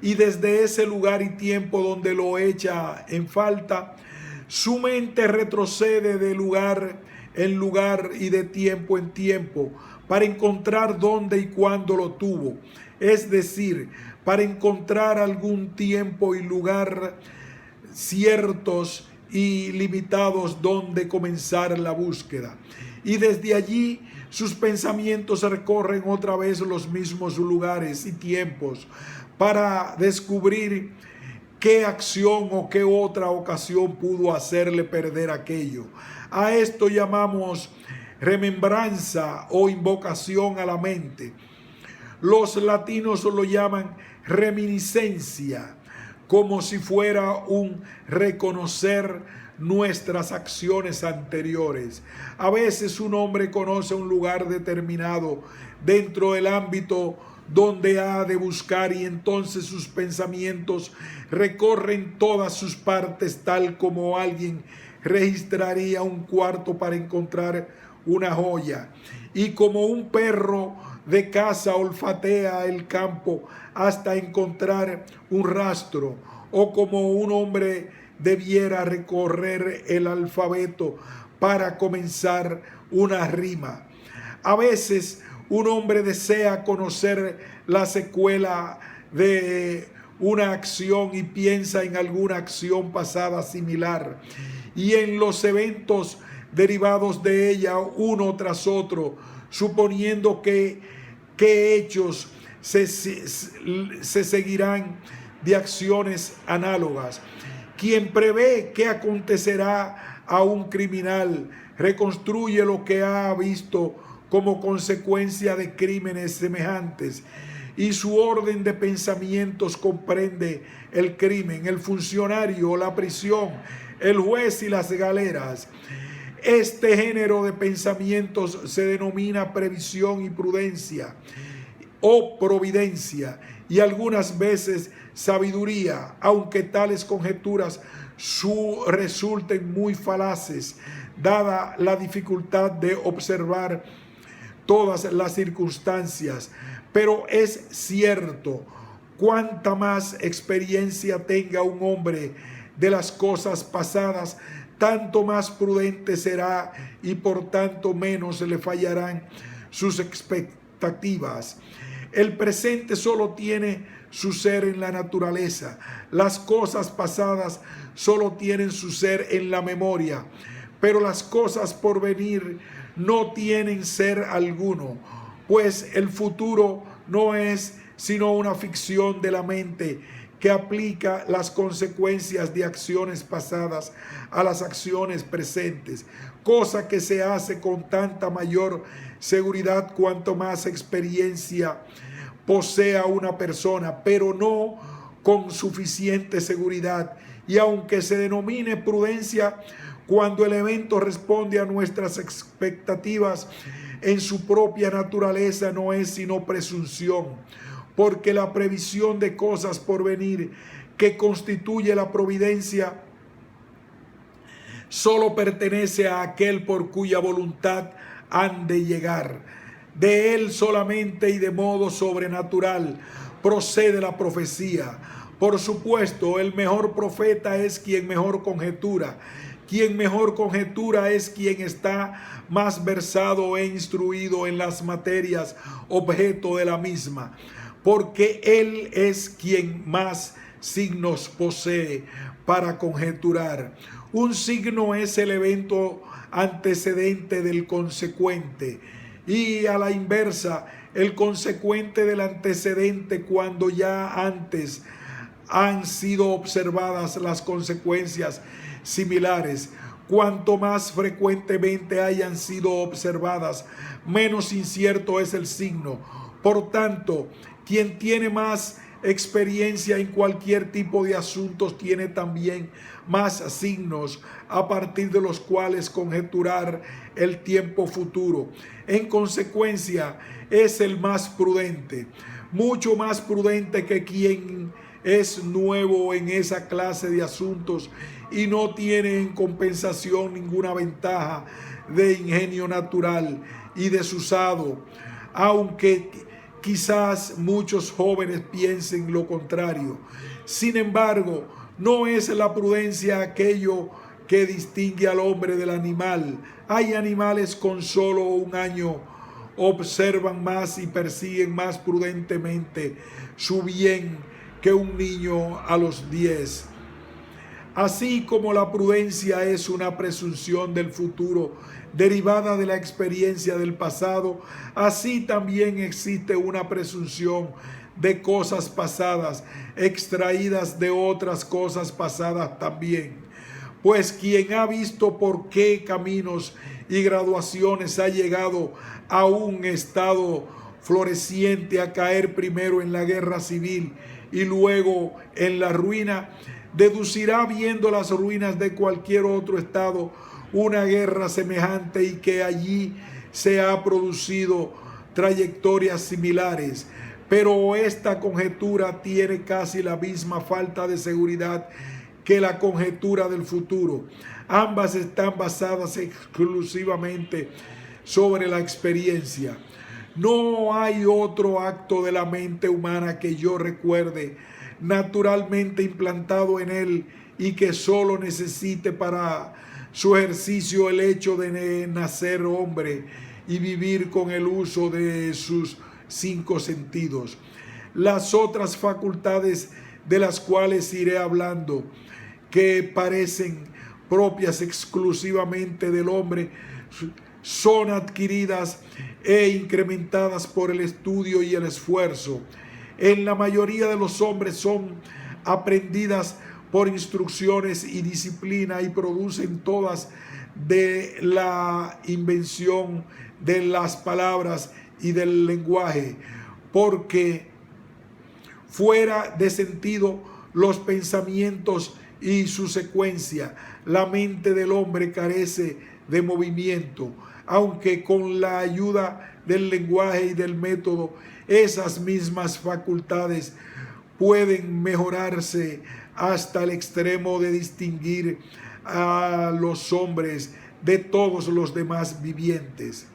y desde ese lugar y tiempo donde lo echa en falta, su mente retrocede de lugar en lugar y de tiempo en tiempo para encontrar dónde y cuándo lo tuvo. Es decir, para encontrar algún tiempo y lugar ciertos y limitados donde comenzar la búsqueda. y desde allí sus pensamientos recorren otra vez los mismos lugares y tiempos para descubrir qué acción o qué otra ocasión pudo hacerle perder aquello. A esto llamamos remembranza o invocación a la mente. Los latinos lo llaman reminiscencia, como si fuera un reconocer nuestras acciones anteriores. A veces un hombre conoce un lugar determinado dentro del ámbito donde ha de buscar, y entonces sus pensamientos recorren todas sus partes, tal como alguien registraría un cuarto para encontrar una joya, y como un perro de caza olfatea el campo hasta encontrar un rastro, o como un hombre debiera recorrer el alfabeto para comenzar una rima. A veces un hombre desea conocer la secuela de una acción y piensa en alguna acción pasada similar y en los eventos derivados de ella uno tras otro, suponiendo que hechos se seguirán de acciones análogas. Quien prevé qué acontecerá a un criminal reconstruye lo que ha visto como consecuencia de crímenes semejantes, y su orden de pensamientos comprende el crimen, el funcionario, la prisión, el juez y las galeras. Este género de pensamientos se denomina previsión y prudencia o providencia, y algunas veces sabiduría, aunque tales conjeturas resulten muy falaces, dada la dificultad de observar todas las circunstancias. Pero es cierto, cuanta más experiencia tenga un hombre de las cosas pasadas, tanto más prudente será y por tanto menos le fallarán sus expectativas. El presente solo tiene su ser en la naturaleza. Las cosas pasadas solo tienen su ser en la memoria, pero las cosas por venir no tienen ser alguno, pues el futuro no es sino una ficción de la mente que aplica las consecuencias de acciones pasadas a las acciones presentes, cosa que se hace con tanta mayor seguridad cuanto más experiencia posea una persona, pero no con suficiente seguridad. Y aunque se denomine prudencia cuando el evento responde a nuestras expectativas, en su propia naturaleza no es sino presunción, porque la previsión de cosas por venir que constituye la providencia solo pertenece a aquel por cuya voluntad han de llegar. De él solamente y de modo sobrenatural procede la profecía. Por supuesto, el mejor profeta es quien mejor conjetura. Quien mejor conjetura es quien está más versado e instruido en las materias objeto de la misma, porque él es quien más signos posee para conjeturar. Un signo es el evento antecedente del consecuente, y a la inversa, el consecuente del antecedente cuando ya antes han sido observadas las consecuencias similares. Cuanto más frecuentemente hayan sido observadas, menos incierto es el signo. Por tanto, quien tiene más experiencia en cualquier tipo de asuntos tiene también más signos a partir de los cuales conjeturar el tiempo futuro. En consecuencia, es el más prudente, mucho más prudente que quien es nuevo en esa clase de asuntos y no tiene en compensación ninguna ventaja de ingenio natural y desusado, aunque quizás muchos jóvenes piensen lo contrario. Sin embargo, no es la prudencia aquello que distingue al hombre del animal. Hay animales con solo un año observan más y persiguen más prudentemente su bien que un niño a los 10. Así como la prudencia es una presunción del futuro derivada de la experiencia del pasado, así también existe una presunción de cosas pasadas, extraídas de otras cosas pasadas también. Pues quien ha visto por qué caminos y graduaciones ha llegado a un estado floreciente a caer primero en la guerra civil y luego en la ruina, deducirá viendo las ruinas de cualquier otro estado una guerra semejante y que allí se ha producido trayectorias similares. Pero esta conjetura tiene casi la misma falta de seguridad que la conjetura del futuro. Ambas están basadas exclusivamente sobre la experiencia. No hay otro acto de la mente humana que yo recuerde, naturalmente implantado en él y que solo necesite para su ejercicio el hecho de nacer hombre y vivir con el uso de sus 5 sentidos. Las otras facultades de las cuales iré hablando, que parecen propias exclusivamente del hombre, son adquiridas e incrementadas por el estudio y el esfuerzo. En la mayoría de los hombres son aprendidas por instrucciones y disciplina y producen todas de la invención de las palabras y del lenguaje, porque fuera de sentido los pensamientos y su secuencia, la mente del hombre carece de movimiento, aunque con la ayuda del lenguaje y del método, esas mismas facultades pueden mejorarse hasta el extremo de distinguir a los hombres de todos los demás vivientes.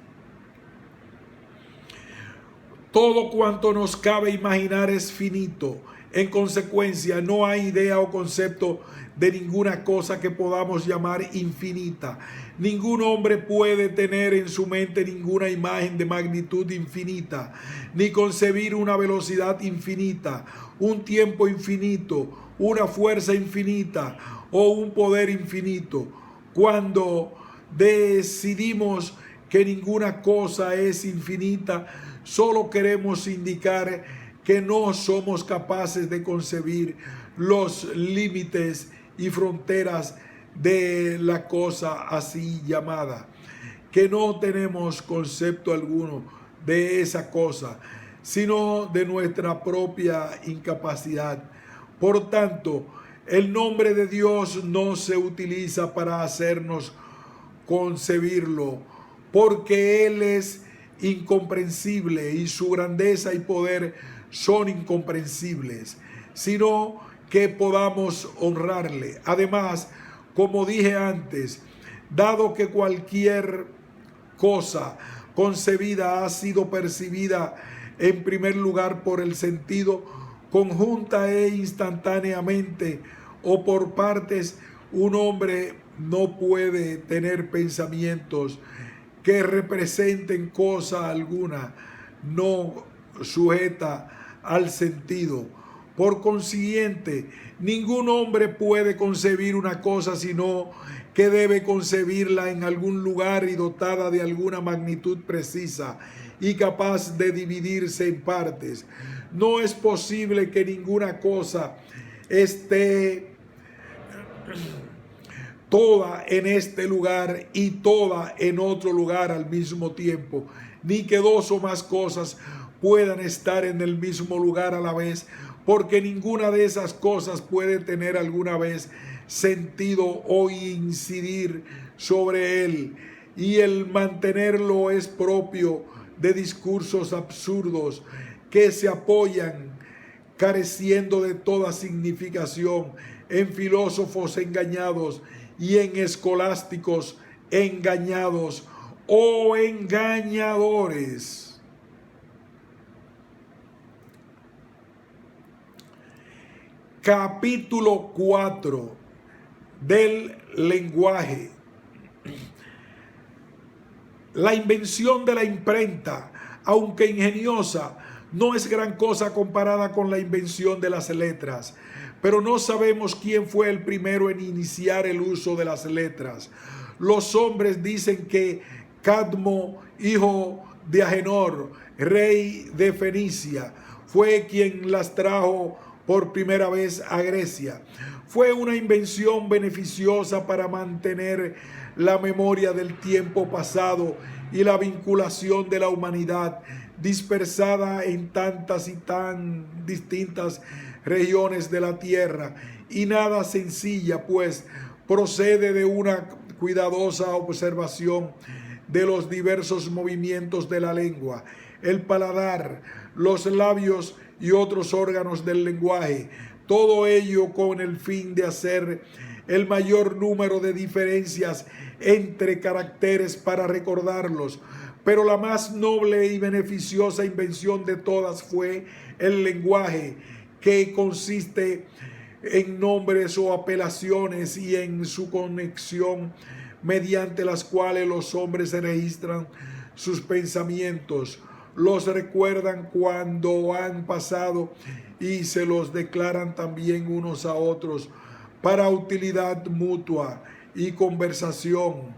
Todo cuanto nos cabe imaginar es finito. En consecuencia, no hay idea o concepto de ninguna cosa que podamos llamar infinita. Ningún hombre puede tener en su mente ninguna imagen de magnitud infinita, ni concebir una velocidad infinita, un tiempo infinito, una fuerza infinita o un poder infinito. Cuando decidimos que ninguna cosa es infinita, solo queremos indicar que no somos capaces de concebir los límites y fronteras de la cosa así llamada, que no tenemos concepto alguno de esa cosa, sino de nuestra propia incapacidad. Por tanto, el nombre de Dios no se utiliza para hacernos concebirlo, porque Él es incomprensible y su grandeza y poder son incomprensibles, sino que podamos honrarle. Además, como dije antes, dado que cualquier cosa concebida ha sido percibida en primer lugar por el sentido, conjunta e instantáneamente o por partes, un hombre no puede tener pensamientos que representen cosa alguna no sujeta al sentido. Por consiguiente, ningún hombre puede concebir una cosa, sino que debe concebirla en algún lugar y dotada de alguna magnitud precisa y capaz de dividirse en partes. No es posible que ninguna cosa esté toda en este lugar y toda en otro lugar al mismo tiempo, ni que dos o más cosas puedan estar en el mismo lugar a la vez, porque ninguna de esas cosas puede tener alguna vez sentido o incidir sobre él, y el mantenerlo es propio de discursos absurdos que se apoyan, careciendo de toda significación, en filósofos engañados y en escolásticos engañados o engañadores. Capítulo 4 del lenguaje. La invención de la imprenta, aunque ingeniosa, no es gran cosa comparada con la invención de las letras, pero no sabemos quién fue el primero en iniciar el uso de las letras. Los hombres dicen que Cadmo, hijo de Agenor, rey de Fenicia, fue quien las trajo por primera vez a Grecia. Fue una invención beneficiosa para mantener la memoria del tiempo pasado y la vinculación de la humanidad dispersada en tantas y tan distintas regiones de la tierra, y nada sencilla, pues procede de una cuidadosa observación de los diversos movimientos de la lengua, el paladar, los labios y otros órganos del lenguaje, todo ello con el fin de hacer el mayor número de diferencias entre caracteres para recordarlos. Pero la más noble y beneficiosa invención de todas fue el lenguaje, que consiste en nombres o apelaciones y en su conexión mediante las cuales los hombres registran sus pensamientos, los recuerdan cuando han pasado y se los declaran también unos a otros para utilidad mutua y conversación,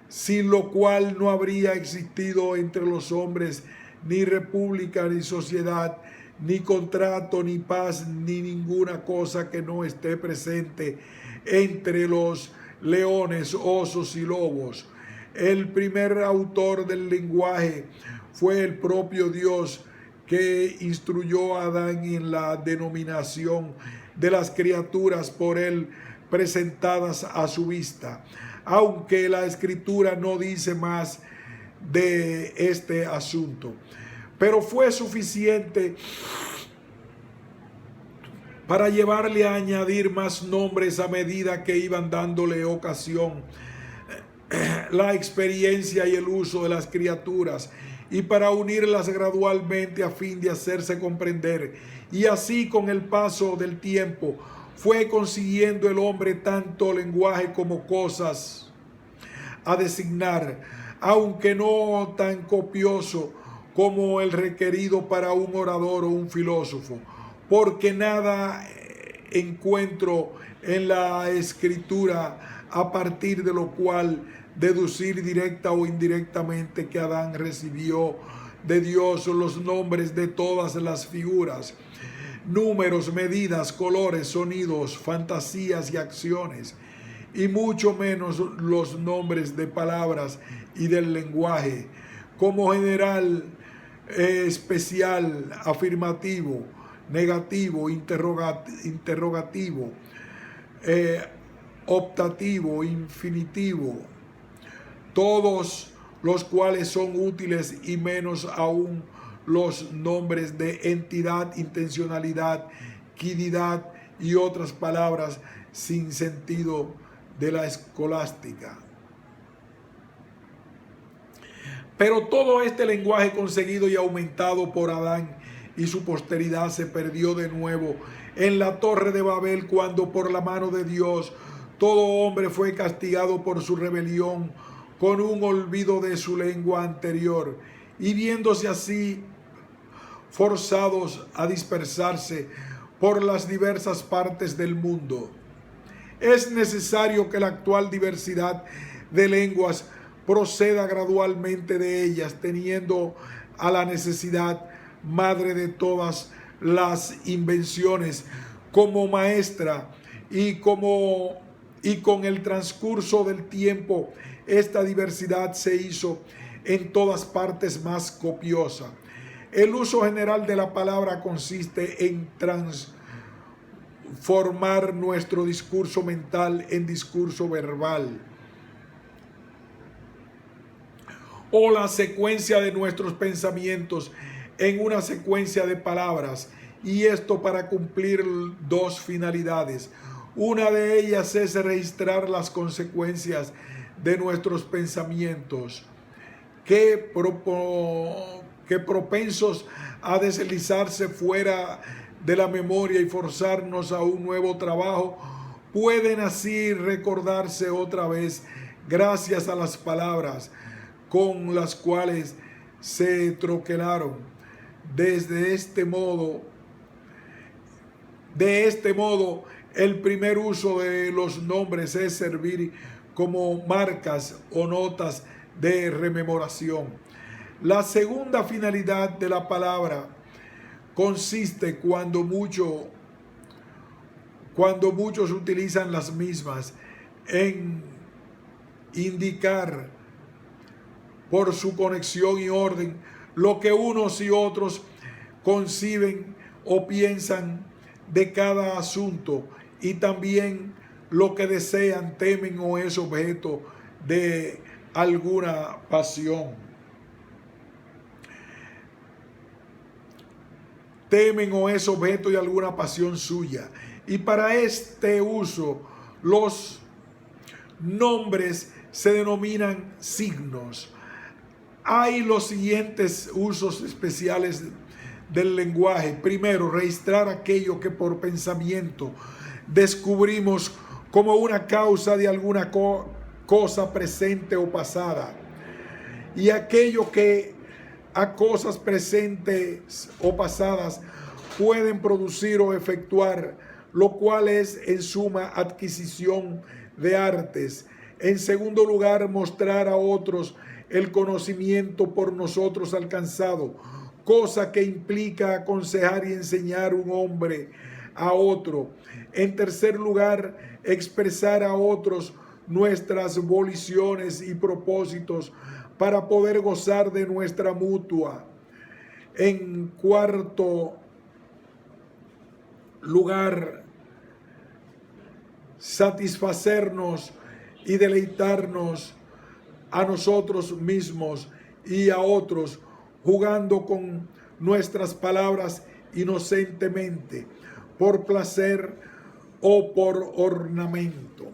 sin lo cual no habría existido entre los hombres ni república, ni sociedad, ni contrato, ni paz, ni ninguna cosa que no esté presente entre los leones, osos y lobos. El primer autor del lenguaje fue el propio Dios, que instruyó a Adán en la denominación de las criaturas por él presentadas a su vista, aunque la Escritura no dice más de este asunto. Pero fue suficiente para llevarle a añadir más nombres a medida que iban dándole ocasión la experiencia y el uso de las criaturas, y para unirlas gradualmente a fin de hacerse comprender. Y así, con el paso del tiempo, fue consiguiendo el hombre tanto lenguaje como cosas a designar, aunque no tan copioso como el requerido para un orador o un filósofo, porque nada encuentro en la Escritura a partir de lo cual deducir directa o indirectamente que Adán recibió de Dios los nombres de todas las figuras, números, medidas, colores, sonidos, fantasías y acciones, y mucho menos los nombres de palabras y del lenguaje, como general, especial, afirmativo, negativo, interrogativo, optativo, infinitivo, todos los cuales son útiles, y menos aún los nombres de entidad, intencionalidad, quididad y otras palabras sin sentido de la escolástica. Pero todo este lenguaje conseguido y aumentado por Adán y su posteridad se perdió de nuevo en la Torre de Babel, cuando por la mano de Dios todo hombre fue castigado por su rebelión con un olvido de su lengua anterior, y viéndose así forzados a dispersarse por las diversas partes del mundo. Es necesario que la actual diversidad de lenguas proceda gradualmente de ellas, teniendo a la necesidad madre de todas las invenciones como maestra, y con el transcurso del tiempo esta diversidad se hizo en todas partes más copiosa. El uso general de la palabra consiste en transformar nuestro discurso mental en discurso verbal, o la secuencia de nuestros pensamientos en una secuencia de palabras, y esto para cumplir dos finalidades. Una de ellas es registrar las consecuencias de nuestros pensamientos, que propensos a deslizarse fuera de la memoria y forzarnos a un nuevo trabajo, pueden así recordarse otra vez gracias a las palabras con las cuales se troquelaron. De este modo, el primer uso de los nombres es servir como marcas o notas de rememoración. La segunda finalidad de la palabra consiste cuando muchos utilizan las mismas en indicar por su conexión y orden lo que unos y otros conciben o piensan de cada asunto, y también lo que desean, temen o es objeto de alguna pasión. Temen o es objeto de alguna pasión suya. Y para este uso, los nombres se denominan signos. Hay los siguientes usos especiales del lenguaje. Primero, registrar aquello que por pensamiento descubrimos como una causa de alguna cosa presente o pasada, y aquello que a cosas presentes o pasadas pueden producir o efectuar, lo cual es en suma adquisición de artes. En segundo lugar, mostrar a otros el conocimiento por nosotros alcanzado, cosa que implica aconsejar y enseñar un hombre a otro. En tercer lugar, expresar a otros nuestras voliciones y propósitos para poder gozar de nuestra mutua. En cuarto lugar, satisfacernos y deleitarnos a nosotros mismos y a otros, jugando con nuestras palabras inocentemente, por placer o por ornamento.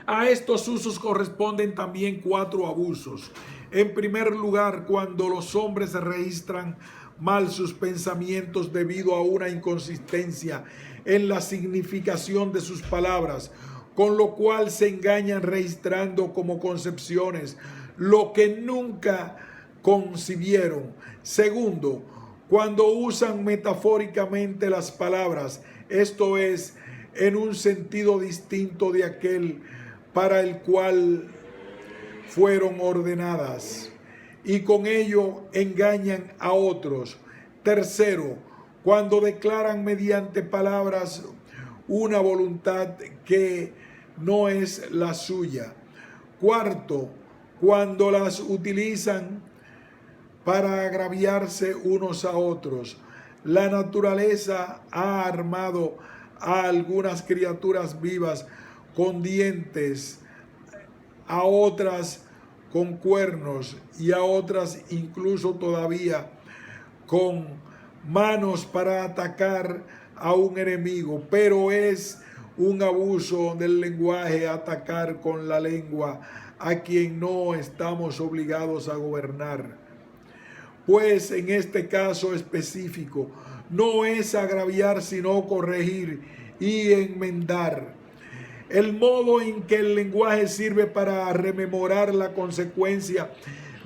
A estos usos corresponden también 4 abusos. En primer lugar, cuando los hombres registran mal sus pensamientos debido a una inconsistencia en la significación de sus palabras, con lo cual se engañan registrando como concepciones lo que nunca concibieron. Segundo, cuando usan metafóricamente las palabras, esto es, en un sentido distinto de aquel para el cual fueron ordenadas, y con ello engañan a otros. Tercero, cuando declaran mediante palabras una voluntad que no es la suya. Cuarto, cuando las utilizan para agraviarse unos a otros. La naturaleza ha armado a algunas criaturas vivas con dientes, a otras con cuernos y a otras incluso todavía con manos para atacar a un enemigo, pero es un abuso del lenguaje atacar con la lengua a quien no estamos obligados a gobernar. Pues en este caso específico no es agraviar sino corregir y enmendar. El modo en que el lenguaje sirve para rememorar la consecuencia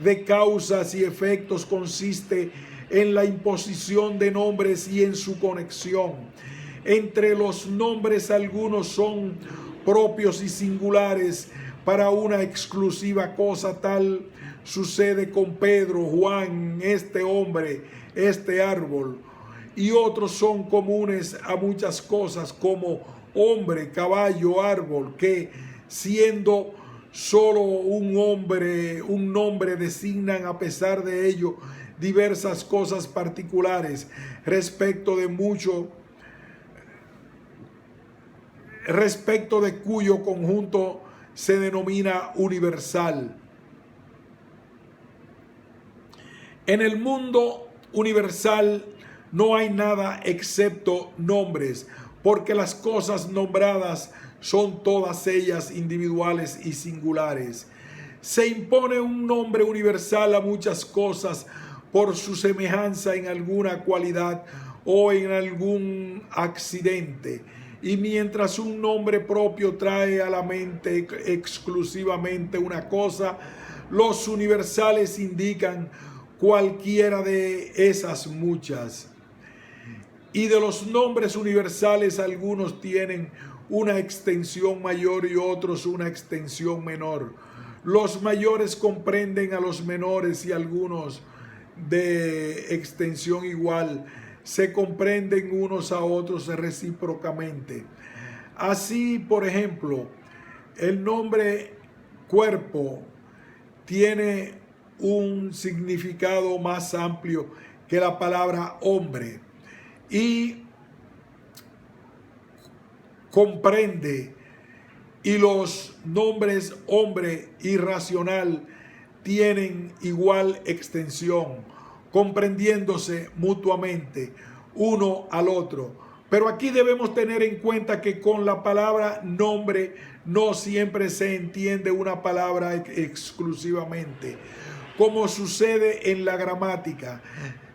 de causas y efectos consiste en la imposición de nombres y en su conexión. Entre los nombres algunos son propios y singulares para una exclusiva cosa. Tal sucede con Pedro, Juan, este hombre, este árbol. Y otros son comunes a muchas cosas como hombre, caballo, árbol, que siendo solo un nombre designan a pesar de ello diversas cosas particulares respecto de cuyo conjunto se denomina universal. En el mundo universal no hay nada excepto nombres, porque las cosas nombradas son todas ellas individuales y singulares. Se impone un nombre universal a muchas cosas por su semejanza en alguna cualidad o en algún accidente. Y mientras un nombre propio trae a la mente exclusivamente una cosa, los universales indican cualquiera de esas muchas. Y de los nombres universales, algunos tienen una extensión mayor y otros una extensión menor. Los mayores comprenden a los menores y algunos de extensión igual se comprenden unos a otros recíprocamente. Así, por ejemplo, el nombre cuerpo tiene un significado más amplio que la palabra hombre y comprende, y los nombres hombre y racional tienen igual extensión, comprendiéndose mutuamente uno al otro. Pero aquí debemos tener en cuenta que con la palabra nombre no siempre se entiende una palabra exclusivamente, como sucede en la gramática,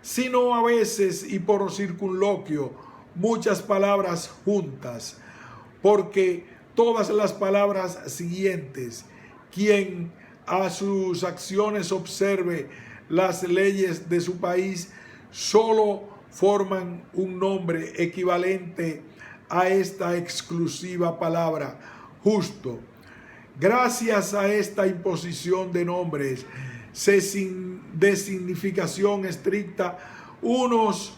sino a veces y por circunloquio muchas palabras juntas, porque todas las palabras siguientes, quien a sus acciones observe las leyes de su país, solo forman un nombre equivalente a esta exclusiva palabra, justo. Gracias a esta imposición de nombres de significación estricta, unos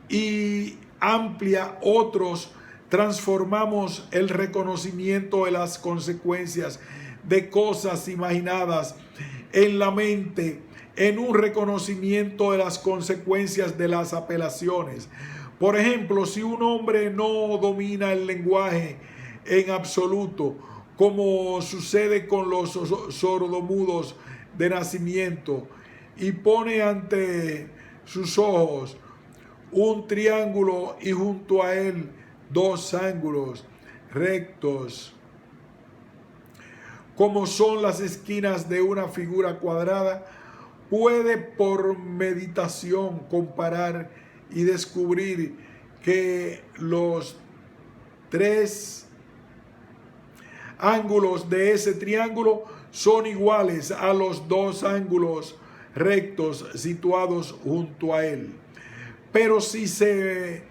y amplia otros, transformamos el reconocimiento de las consecuencias de cosas imaginadas en la mente en un reconocimiento de las consecuencias de las apelaciones. Por ejemplo, si un hombre no domina el lenguaje en absoluto, como sucede con los sordomudos de nacimiento, y pone ante sus ojos un triángulo y junto a él dos ángulos rectos, como son las esquinas de una figura cuadrada, puede por meditación comparar y descubrir que los tres ángulos de ese triángulo son iguales a los dos ángulos rectos situados junto a él. Pero si se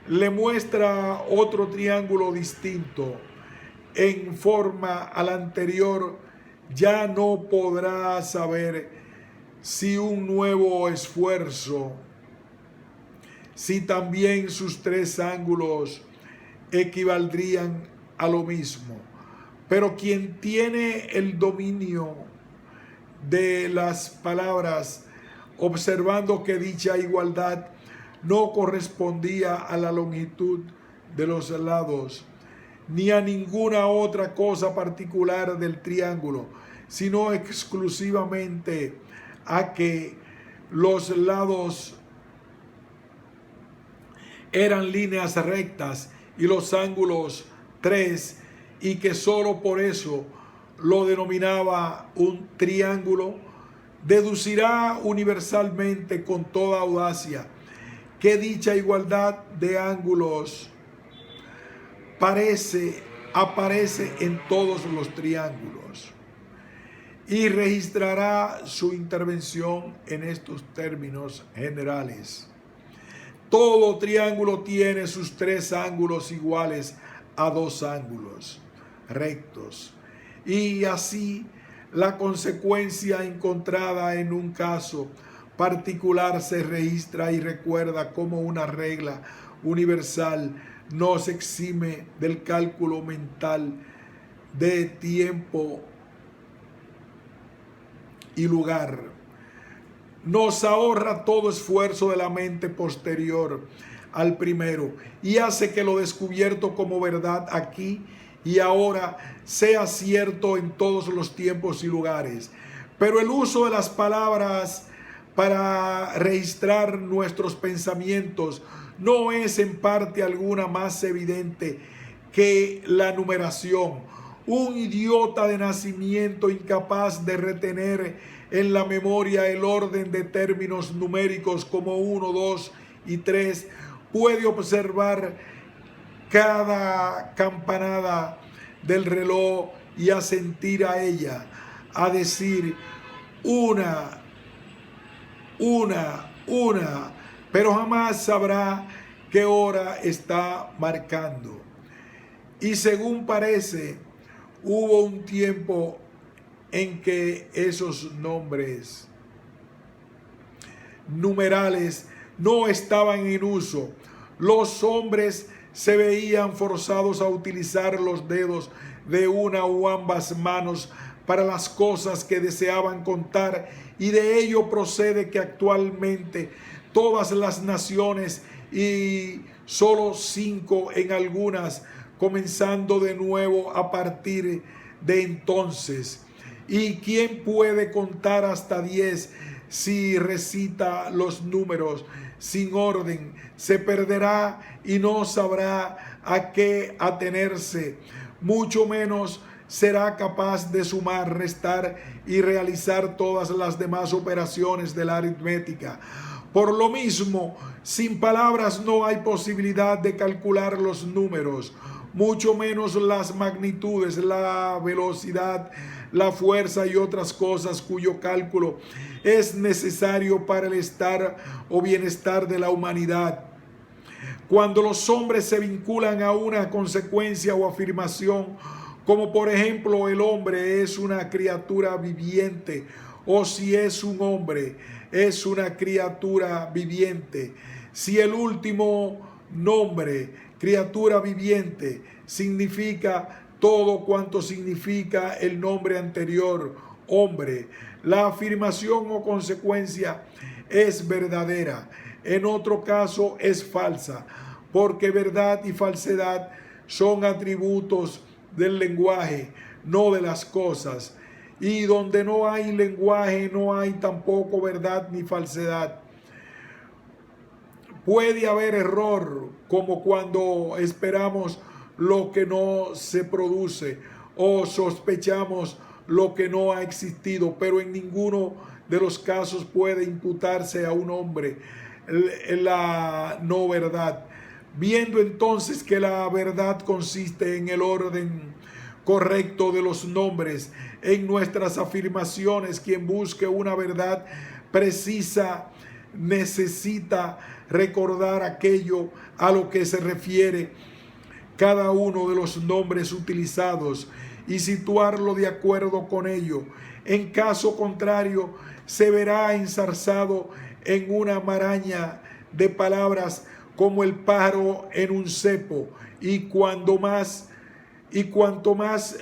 le muestra otro triángulo distinto en forma al anterior, ya no podrá saber si un nuevo esfuerzo, si también sus tres ángulos equivaldrían a lo mismo. Pero quien tiene el dominio de las palabras, observando que dicha igualdad no correspondía a la longitud de los lados, ni a ninguna otra cosa particular del triángulo, sino exclusivamente a que los lados eran líneas rectas y los ángulos tres, y que solo por eso lo denominaba un triángulo, deducirá universalmente con toda audacia que dicha igualdad de ángulos aparece en todos los triángulos, y registrará su intervención en estos términos generales. Todo triángulo tiene sus tres ángulos iguales a dos ángulos rectos, y así la consecuencia encontrada en un caso particular se registra y recuerda como una regla universal. Nos exime del cálculo mental de tiempo y lugar. Nos ahorra todo esfuerzo de la mente posterior al primero y hace que lo descubierto como verdad aquí y ahora sea cierto en todos los tiempos y lugares. Pero el uso de las palabras para registrar nuestros pensamientos no es en parte alguna más evidente que la numeración. Un idiota de nacimiento incapaz de retener en la memoria el orden de términos numéricos como 1, 2 y 3 puede observar cada campanada del reloj y asentir a ella, a decir una una, pero jamás sabrá qué hora está marcando. Y según parece, hubo un tiempo en que esos nombres numerales no estaban en uso. Los hombres se veían forzados a utilizar los dedos de una o ambas manos para las cosas que deseaban contar, y de ello procede que actualmente todas las naciones, y solo 5 en algunas, comenzando de nuevo a partir de entonces. ¿Y quién puede contar hasta 10 si recita los números sin orden? Se perderá y no sabrá a qué atenerse. Mucho menos será capaz de sumar, restar y realizar todas las demás operaciones de la aritmética. Por lo mismo, sin palabras no hay posibilidad de calcular los números, mucho menos las magnitudes, la velocidad, la fuerza y otras cosas cuyo cálculo es necesario para el estar o bienestar de la humanidad. Cuando los hombres se vinculan a una consecuencia o afirmación, como por ejemplo el hombre es una criatura viviente, o si es un hombre, es una criatura viviente. Si el último nombre, criatura viviente, significa todo cuanto significa el nombre anterior, hombre, la afirmación o consecuencia es verdadera. En otro caso es falsa, porque verdad y falsedad son atributos del lenguaje, no de las cosas. Y donde no hay lenguaje, no hay tampoco verdad ni falsedad. Puede haber error, como cuando esperamos lo que no se produce o sospechamos lo que no ha existido, pero en ninguno de los casos puede imputarse a un hombre la no verdad. Viendo entonces que la verdad consiste en el orden correcto de los nombres en nuestras afirmaciones, quien busque una verdad precisa necesita recordar aquello a lo que se refiere cada uno de los nombres utilizados y situarlo de acuerdo con ello. En caso contrario, se verá enzarzado en una maraña de palabras como el pájaro en un cepo, y cuanto más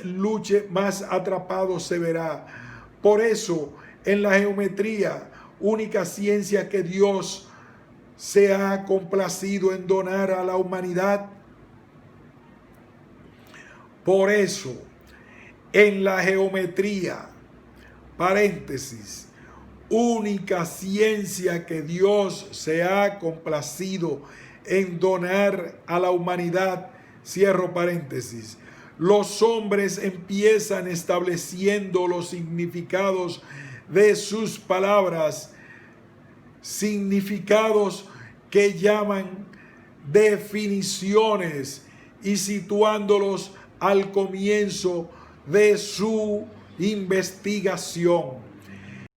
luche, más atrapado se verá. Por eso, en la geometría, única ciencia que Dios se ha complacido en donar a la humanidad, por eso, en la geometría, paréntesis, única ciencia que Dios se ha complacido en donar a la humanidad, cierro paréntesis, los hombres empiezan estableciendo los significados de sus palabras, significados que llaman definiciones, y situándolos al comienzo de su investigación.